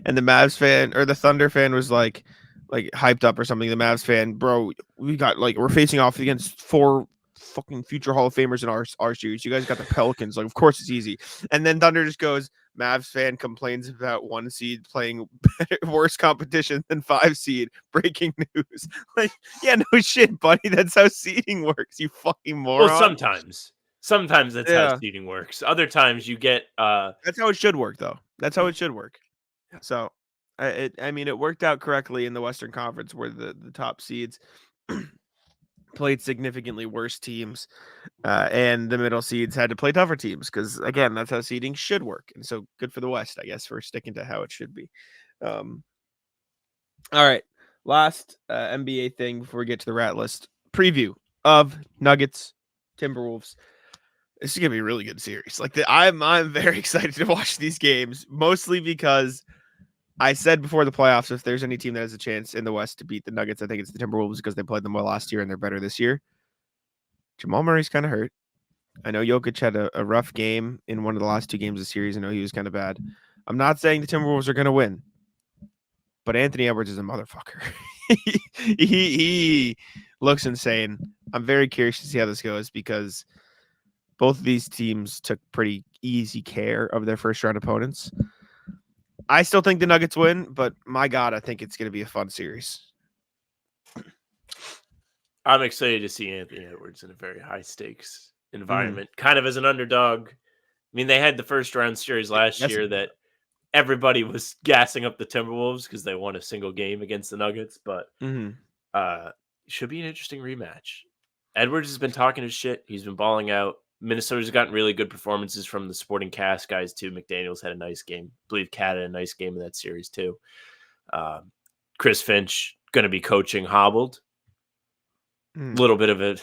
and the Mavs fan or the Thunder fan was like hyped up or something. The Mavs fan, bro, we're facing off against 4 fucking future Hall of Famers in our series. You guys got the Pelicans, like of course it's easy. And then Thunder just goes, Mavs fan complains about 1 seed playing worse competition than 5 seed. Breaking news. Like, yeah, no shit, buddy. That's how seeding works. You fucking moron. Well, sometimes that's Yeah. how seeding works. Other times you get That's how it should work, though. That's how it should work. So, I mean, it worked out correctly in the Western Conference, where the top seeds played significantly worse teams, and the middle seeds had to play tougher teams. Because again, that's how seeding should work. And so, good for the West, I guess, for sticking to how it should be. All right, last NBA thing before we get to the rat list preview of Nuggets Timberwolves. This is gonna be a really good series. Like I'm very excited to watch these games, mostly because I said before the playoffs, if there's any team that has a chance in the West to beat the Nuggets, I think it's the Timberwolves because they played them well last year and they're better this year. Jamal Murray's kind of hurt. I know Jokic had a rough game in one of the last 2 games of the series. I know he was kind of bad. I'm not saying the Timberwolves are going to win, but Anthony Edwards is a motherfucker. he looks insane. I'm very curious to see how this goes because both of these teams took pretty easy care of their first round opponents. I still think the Nuggets win, but my God, I think it's going to be a fun series. I'm excited to see Anthony Edwards in a very high stakes environment, kind of as an underdog. I mean, they had the first round series last year that everybody was gassing up the Timberwolves because they won a single game against the Nuggets, but Should be an interesting rematch. Edwards has been talking his shit. He's been balling out. Minnesota's gotten really good performances from the supporting cast guys, too. McDaniels had a nice game. I believe Cat had a nice game in that series, too. Chris Finch going to be coaching hobbled. A little bit of a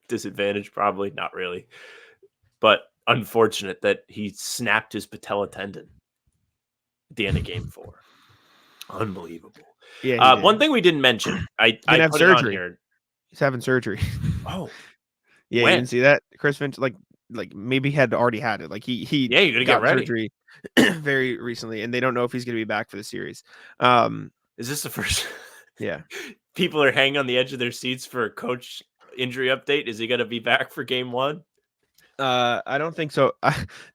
disadvantage, probably. Not really. But unfortunate that he snapped his patella tendon at the end of game 4. Unbelievable. Yeah. One thing we didn't mention, I have put it on surgery. here. He's having surgery. Oh, yeah, when? you didn't see that? Chris Finch, like maybe had already had it. Like he you gotta got get ready. surgery very recently, and they don't know if he's going to be back for the series. Is this the first? Yeah. People are hanging on the edge of their seats for a coach injury update. Is he going to be back for game 1? I don't think so.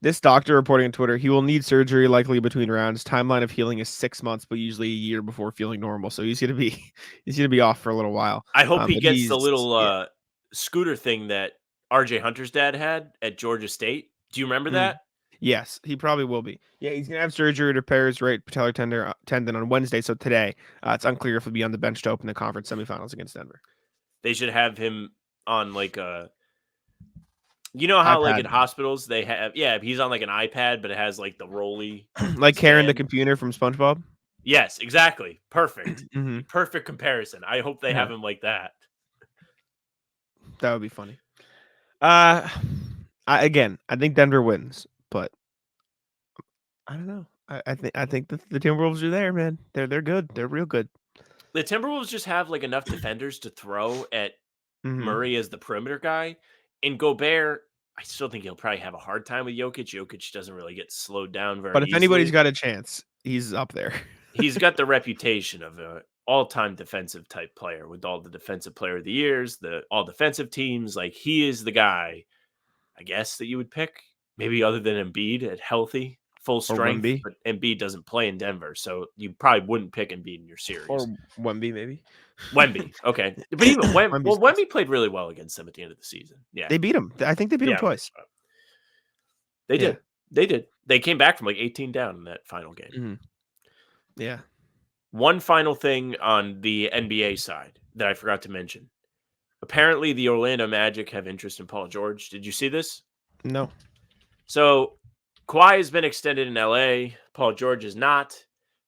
This doctor reporting on Twitter, he will need surgery likely between rounds. Timeline of healing is 6 months, but usually a year before feeling normal. So he's gonna be off for a little while. I hope he gets the little scooter thing that RJ Hunter's dad had at Georgia State. Do you remember that? Yes, he probably will be. Yeah, he's gonna have surgery to repair his right patellar tendon on Wednesday. So today, it's unclear if he'll be on the bench to open the conference semifinals against Denver. They should have him on like a. You know how iPad. like in hospitals they have he's on like an iPad, but it has like the rolly like Karen the computer from SpongeBob. Yes, exactly. Perfect. Perfect comparison. I hope they have him like that. That would be funny. I think Denver wins, but I don't know. I think the Timberwolves are there, man. They're good. They're real good. The Timberwolves just have like enough defenders to throw at Murray as the perimeter guy. And Gobert, I still think he'll probably have a hard time with Jokic. Jokic doesn't really get slowed down very But if easily. anybody's got a chance, he's up there. He's got the reputation of an all-time defensive type player with all the defensive player of the years, the all defensive teams. Like he is the guy, I guess, that you would pick. Maybe other than Embiid at healthy, full strength. But Embiid doesn't play in Denver, so you probably wouldn't pick Embiid in your series. Or Wemby, maybe. Wemby, okay. But even Wemby played really well against them at the end of the season. Yeah, they beat him. I think they beat him twice. They did. They did. They came back from like 18 down in that final game. Yeah. One final thing on the NBA side that I forgot to mention. Apparently, the Orlando Magic have interest in Paul George. Did you see this? No. So, Kawhi has been extended in LA. Paul George is not.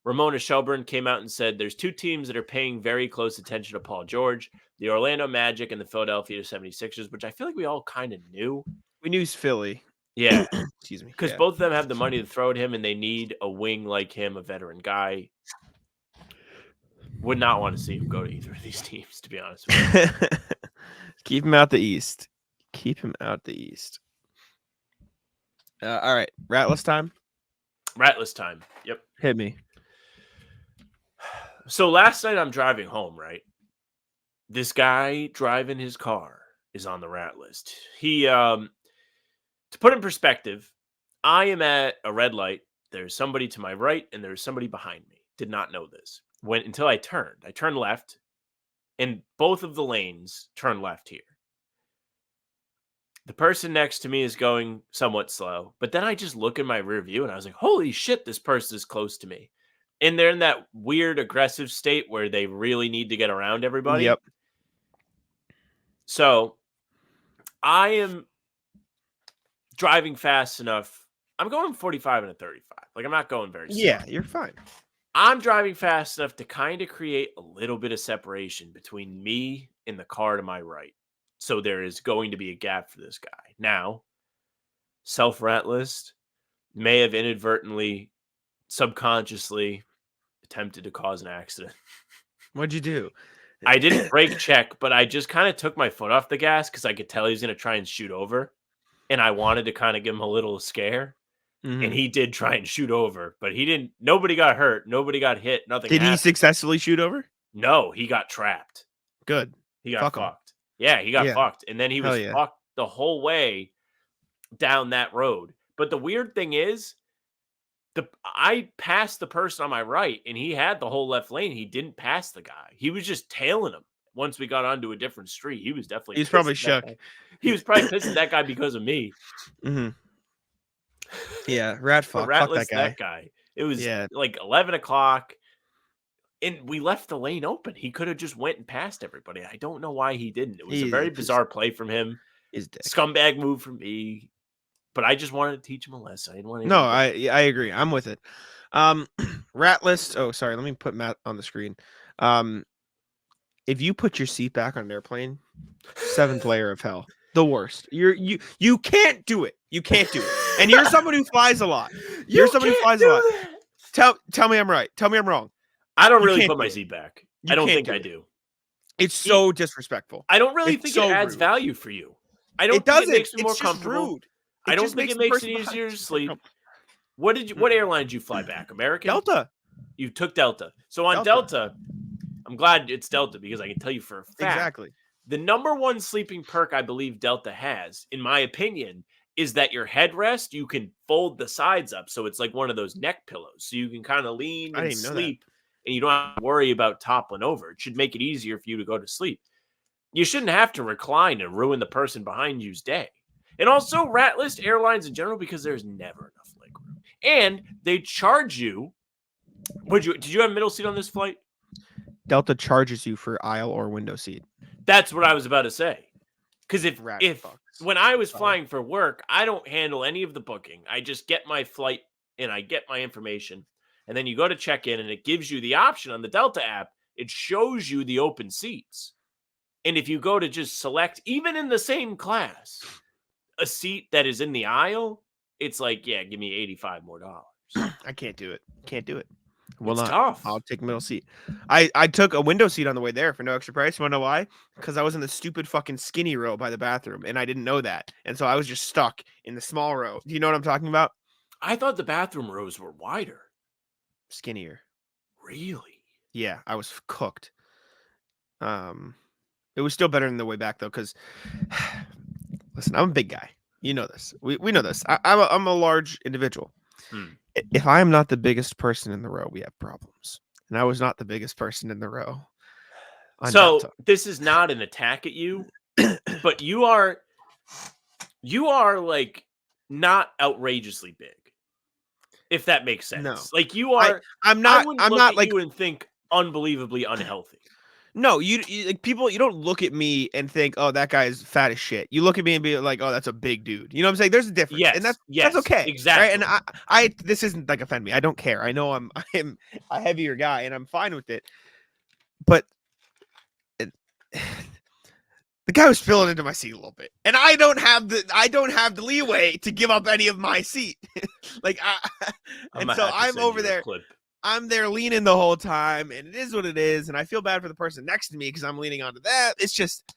Ramona Shelburne came out and said there's 2 teams that are paying very close attention to Paul George, the Orlando Magic and the Philadelphia 76ers, which I feel like we all kind of knew. We knew Philly. Yeah. Excuse me. Because both of them have the money to throw at him, and they need a wing like him, a veteran guy. Would not want to see him go to either of these teams, to be honest with you. Keep him out the East. Keep him out the East. All right. Ratless time? Ratless time. Yep. Hit me. So last night I'm driving home, right? This guy driving his car is on the rat list. He, to put in perspective, I am at a red light. There's somebody to my right and there's somebody behind me. Did not know this. Until I turned. I turned left and both of the lanes turn left here. The person next to me is going somewhat slow, but then I just look in my rear view and I was like, holy shit, this person is close to me. And they're in that weird aggressive state where they really need to get around everybody. Yep. So I am driving fast enough. I'm going 45 and a 35. Like I'm not going very slow. Yeah, you're fine. I'm driving fast enough to kind of create a little bit of separation between me and the car to my right. So there is going to be a gap for this guy. Now, self-rat list may have inadvertently, subconsciously attempted to cause an accident. What'd you do? I didn't brake check, but I just kind of took my foot off the gas because I could tell he was going to try and shoot over. And I wanted to kind of give him a little scare. And he did try and shoot over, but he didn't. Nobody got hurt. Nobody got hit. Nothing Did happened. he successfully shoot over? No, he got trapped. Good. He got fucked. Yeah, he got fucked. And then he was yeah. fucked the whole way down that road. But the weird thing is, I passed the person on my right, and he had the whole left lane. He didn't pass the guy. He was just tailing him. Once we got onto a different street, he was definitely. He's probably shook. He was probably pissed at that guy because of me. Yeah, rat fuck. Fuck that guy. It was like 11 o'clock. And we left the lane open. He could have just went and passed everybody. I don't know why he didn't. It was a He very just- bizarre play from him. His dick. Scumbag move from me. But I just wanted to teach him a lesson. I didn't want to. No, I agree. I'm with it. Rat list. Oh, sorry. Let me put Matt on the screen. If you put your seat back on an airplane, 7th layer of hell. The worst. You can't do it. You can't do it. And you're someone who flies a lot. You're someone who flies a lot. Tell me I'm right. Tell me I'm wrong. I don't You really can't put do my it. seat back. You I don't can't think do I it. do. It's so disrespectful. I don't really It's think so it adds rude. value for you. I don't It think doesn't. it makes me more It's just comfortable. rude. I don't just think it the makes person it behind easier you to more sleep. comfortable. What airline did you fly back? American? Delta. You took Delta. So on Delta, I'm glad it's Delta because I can tell you for a fact. Exactly. The number one sleeping perk I believe Delta has, in my opinion, is that your headrest, you can fold the sides up. So it's like one of those neck pillows. So you can kind of lean I and didn't even know that. sleep and you don't have to worry about toppling over. It should make it easier for you to go to sleep. You shouldn't have to recline and ruin the person behind you's day. And also rat list airlines in general because there's never enough legroom. And they charge you. Did you have middle seat on this flight? Delta charges you for aisle or window seat. That's what I was about to say. Because if fucks. when I was flying for work, I don't handle any of the booking. I just get my flight and I get my information. And then you go to check in and it gives you the option on the Delta app. It shows you the open seats. And if you go to just select, even in the same class, a seat that is in the aisle, it's like, yeah, give me $85 more. I can't do it. Can't do it. Well, It's not. tough. I'll take middle seat. I took a window seat on the way there for no extra price. You want to know why? Because I was in the stupid fucking skinny row by the bathroom, and I didn't know that. And so I was just stuck in the small row. Do you know what I'm talking about? I thought the bathroom rows were wider. Skinnier. Really? Yeah, I was cooked. It was still better than the way back though, because listen, I'm a big guy. You know this. We know this. I'm a large individual. If I am not the biggest person in the row, we have problems. And I was not the biggest person in the row. So Delta. this is not an attack at you, but you are like not outrageously big, if that makes sense. No. Like you are. I'm I not. wouldn't I'm look not at like you and think unbelievably unhealthy. no. You like people. You don't look at me and think, oh, that guy is fat as shit. You look at me and be like, oh, that's a big dude. You know what I'm saying? There's a difference. Yes, and that's yes, okay. exactly. Right? And I this isn't like offend me. I don't care. I know I'm a heavier guy and I'm fine with it. But the guy was filling into my seat a little bit, and I don't have the leeway to give up any of my seat. I'm over there. I'm there leaning the whole time, and it is what it is. And I feel bad for the person next to me because I'm leaning onto that. It's just,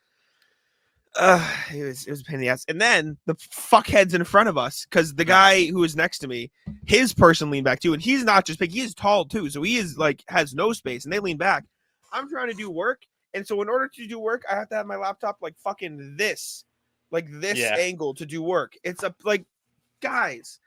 it was a pain in the ass. And then the fuckheads in front of us, because the guy who was next to me, his person leaned back too, and he's not just big; he is tall too, so he is like has no space, and they lean back. I'm trying to do work, and so in order to do work, I have to have my laptop like fucking this angle to do work. It's guys,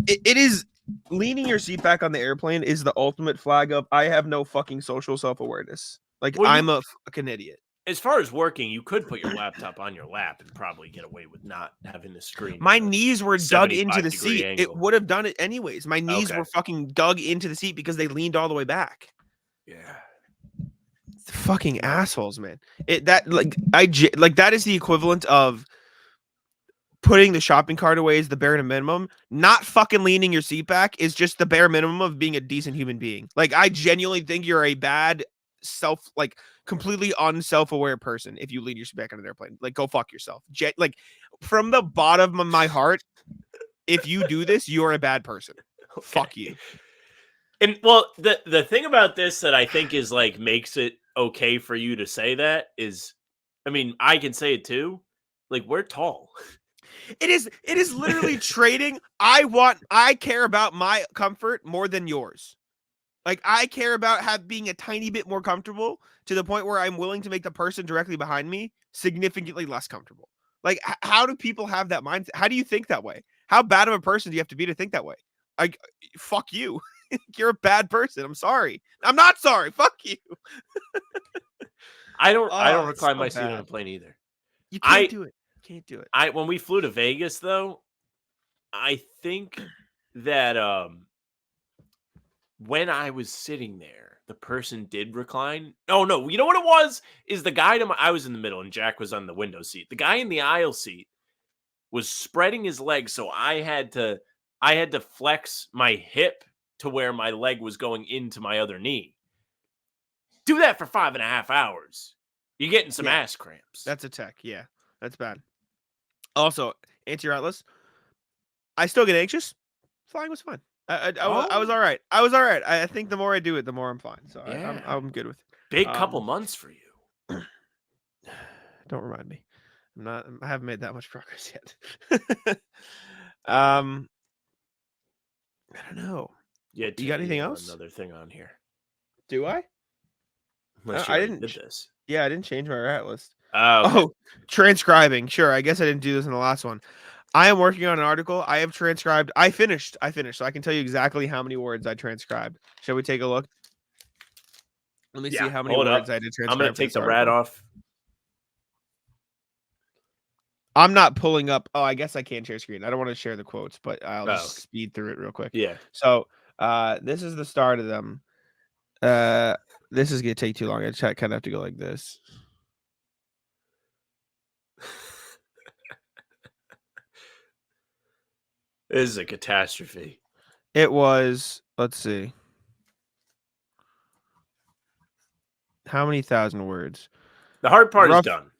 it is. Leaning your seat back on the airplane is the ultimate flag of I have no fucking social self-awareness. Like, well, I'm a fucking idiot. As far as working, you could put your laptop on your lap and probably get away with not having the screen. My knees were dug into the seat. Angle. It would have done it anyways. My knees were fucking dug into the seat because they leaned all the way back. Yeah. Fucking assholes, man. That is the equivalent of putting the shopping cart away is the bare minimum. Not fucking leaning your seat back is just the bare minimum of being a decent human being. Like, I genuinely think you're a bad completely unself-aware person if you lean your seat back on an airplane. Like, go fuck yourself. From the bottom of my heart, if you do this, you're a bad person. Okay. Fuck you. And well, the thing about this that I think is like makes it okay for you to say that is, I mean, I can say it too. Like, we're tall. It is literally trading. I care about my comfort more than yours. Like, I care about being a tiny bit more comfortable to the point where I'm willing to make the person directly behind me significantly less comfortable. Like, how do people have that mindset? How do you think that way? How bad of a person do you have to be to think that way? Like, fuck you. You're a bad person. I'm sorry. I'm not sorry. Fuck you. I don't recline my seat on a plane either. You can't do it. Can't do it. When we flew to Vegas though, I think that when I was sitting there, the person did recline. Oh no, you know what it was? Is the guy I was in the middle and Jack was on the window seat. The guy in the aisle seat was spreading his legs, so I had to flex my hip to where my leg was going into my other knee. Do that for 5.5 hours. You're getting some ass cramps. That's a tech. Yeah, that's bad. Also, anti-ratless. I still get anxious. Flying was fine. I was all right. I was all right. I think the more I do it, the more I'm fine. So I'm good with it. Big couple months for you. Don't remind me. I haven't made that much progress yet. I don't know. Yeah, you got anything else? Another thing on here. Do I? Unless I didn't did this. Yeah, I didn't change my rat list. Okay. Oh, transcribing. Sure. I guess I didn't do this in the last one. I am working on an article. I have transcribed. I finished. So I can tell you exactly how many words I transcribed. Shall we take a look? Let me see how many words I did transcribe. I'm going to take the rat off. I'm not pulling up. Oh, I guess I can share screen. I don't want to share the quotes, but I'll just speed through it real quick. Yeah. So this is the start of them. This is going to take too long. I kind of have to go like this. This is a catastrophe. It was, let's see. How many thousand words? The hard part is done.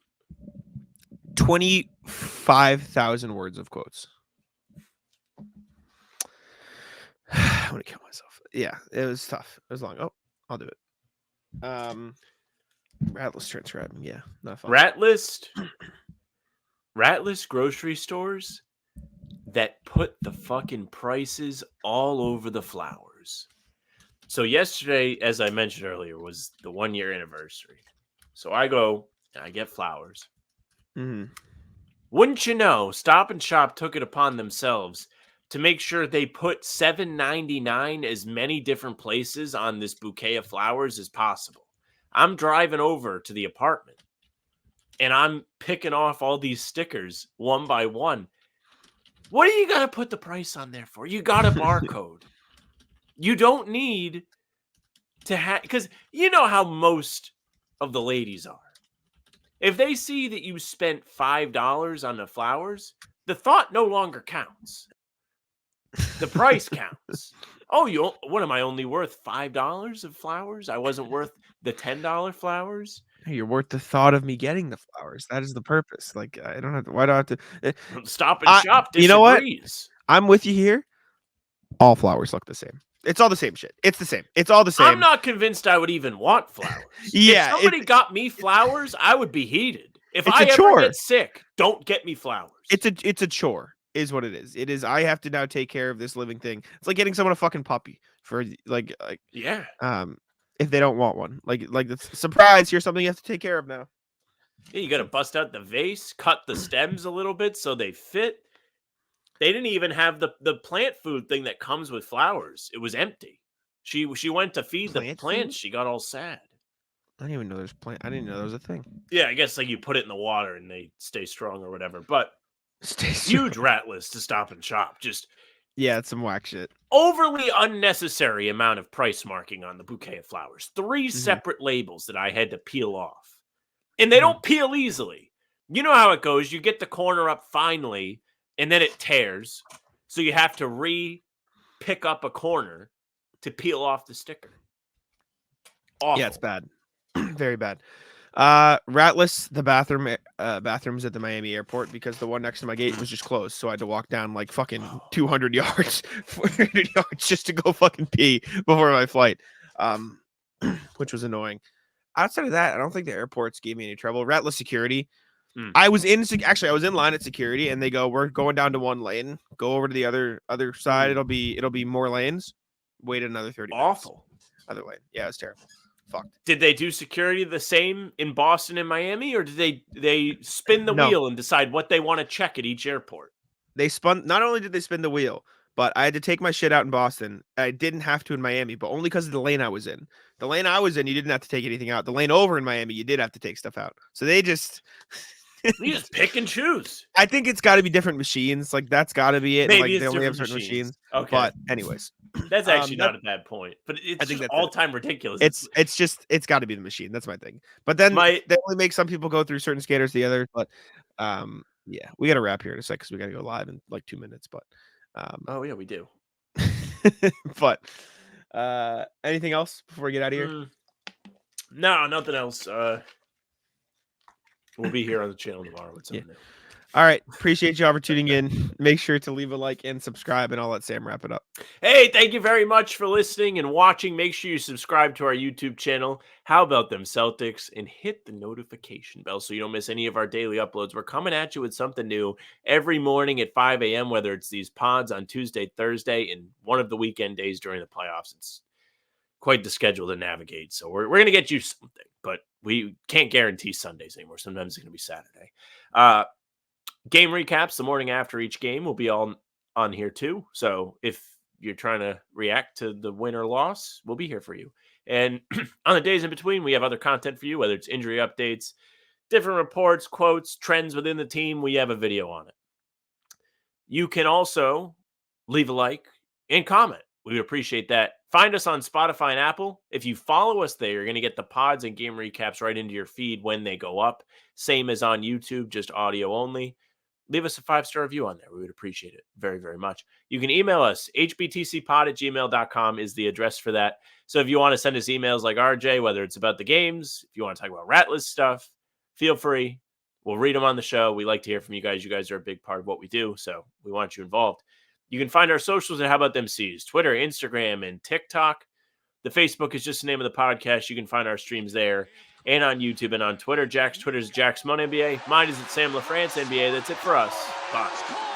25,000 words of quotes. I want to kill myself. Yeah, it was tough. It was long. Oh, I'll do it. Rat list transcribing. Yeah, not fun. Rat list grocery stores that put the fucking prices all over the flowers. So yesterday, as I mentioned earlier, was the 1-year anniversary. So I go and I get flowers. Mm-hmm. Wouldn't you know, Stop and Shop took it upon themselves to make sure they put $7.99 as many different places on this bouquet of flowers as possible. I'm driving over to the apartment and I'm picking off all these stickers one by one. What do you got to put the price on there for? You got a barcode. You don't need to have, because you know how most of the ladies are. If they see that you spent $5 on the flowers, the thought no longer counts. The price counts. Oh, what am I only worth? $5 of flowers? I wasn't worth the $10 flowers? You're worth the thought of me getting the flowers. That is the purpose. Like, I don't have to. Why do I have to? Stop and Shop disagrees. You know what? I'm with you here. All flowers look the same. It's all the same shit. It's the same. It's all the same. I'm not convinced I would even want flowers. Yeah. If somebody got me flowers, I would be heated. If I ever get sick, don't get me flowers. It's a chore, is what it is. It is. I have to now take care of this living thing. It's like getting someone a fucking puppy for yeah. If they don't want one, like the surprise, here's something you have to take care of now. Yeah, you got to bust out the vase, cut the stems a little bit so they fit. They didn't even have the plant food thing that comes with flowers. It was empty. She went to feed the plants. She got all sad. I didn't even know there's plant. I didn't know there was a thing. Yeah, I guess like you put it in the water and they stay strong or whatever. But huge rat list to Stop and Shop. Just it's some whack shit. Overly unnecessary amount of price marking on the bouquet of flowers. 3 separate labels that I had to peel off. And they don't peel easily. You know how it goes. You get the corner up finally, and then it tears. So you have to pick up a corner to peel off the sticker. Awful. Yeah, it's bad. Very bad. Ratless, the bathrooms at the Miami airport, because the one next to my gate was just closed. So I had to walk down like fucking 200 yards, 400 yards just to go fucking pee before my flight, which was annoying. Outside of that, I don't think the airports gave me any trouble. Ratless security. I was in line at security, and they go, "We're going down to 1 lane. Go over to the other side. It'll be more lanes. Wait another 30 minutes." Awful. Other lane. Yeah, it's terrible. Fucked. Did they do security the same in Boston and Miami, or did they spin the wheel and decide what they want to check at each airport? They spun. Not only did they spin the wheel, but I had to take my shit out in Boston. I didn't have to in Miami, but only because of the lane I was in. The lane I was in, you didn't have to take anything out. The lane over in Miami, you did have to take stuff out. So they just... You just pick and choose. I think it's got to be different machines. Like, that's got to be it. Maybe they only have certain machines. Okay. But anyways, That's actually that- not a bad point, but it's I think just that's it. all-time ridiculous. It's got to be the machine. That's my thing. But then My- they only make some people go through certain skaters, the others. But yeah, we got to wrap here in a sec because we got to go live in like 2 minutes. But oh yeah, we do. but anything else before we get out of here? No, nothing else. We'll be here on the channel tomorrow with something new. All right. Appreciate y'all for tuning in. Make sure to leave a like and subscribe, and I'll let Sam wrap it up. Hey, thank you very much for listening and watching. Make sure you subscribe to our YouTube channel, How About Them Celtics, and hit the notification bell so you don't miss any of our daily uploads. We're coming at you with something new every morning at 5 a.m., whether it's these pods on Tuesday, Thursday, and one of the weekend days during the playoffs. It's quite the schedule to navigate. So we're going to get you something, but we can't guarantee Sundays anymore. Sometimes it's going to be Saturday. Game recaps the morning after each game will be all on here too. So if you're trying to react to the win or loss, we'll be here for you. And on the days in between, we have other content for you, whether it's injury updates, different reports, quotes, trends within the team. We have a video on it. You can also leave a like and comment. We would appreciate that. Find us on Spotify and Apple. If you follow us there, you're going to get the pods and game recaps right into your feed when they go up. Same as on YouTube, just audio only. Leave us a 5-star review on there. We would appreciate it very, very much. You can email us. hbtcpod@gmail.com is the address for that. So if you want to send us emails like RJ, whether it's about the games, if you want to talk about Ratless stuff, feel free. We'll read them on the show. We like to hear from you guys. You guys are a big part of what we do, so we want you involved. You can find our socials at How About Them C's, Twitter, Instagram, and TikTok. The Facebook is just the name of the podcast. You can find our streams there and on YouTube and on Twitter. Jack's Twitter is JacksMonNBA. Mine is at Sam LaFrance NBA. That's it for us. Bye.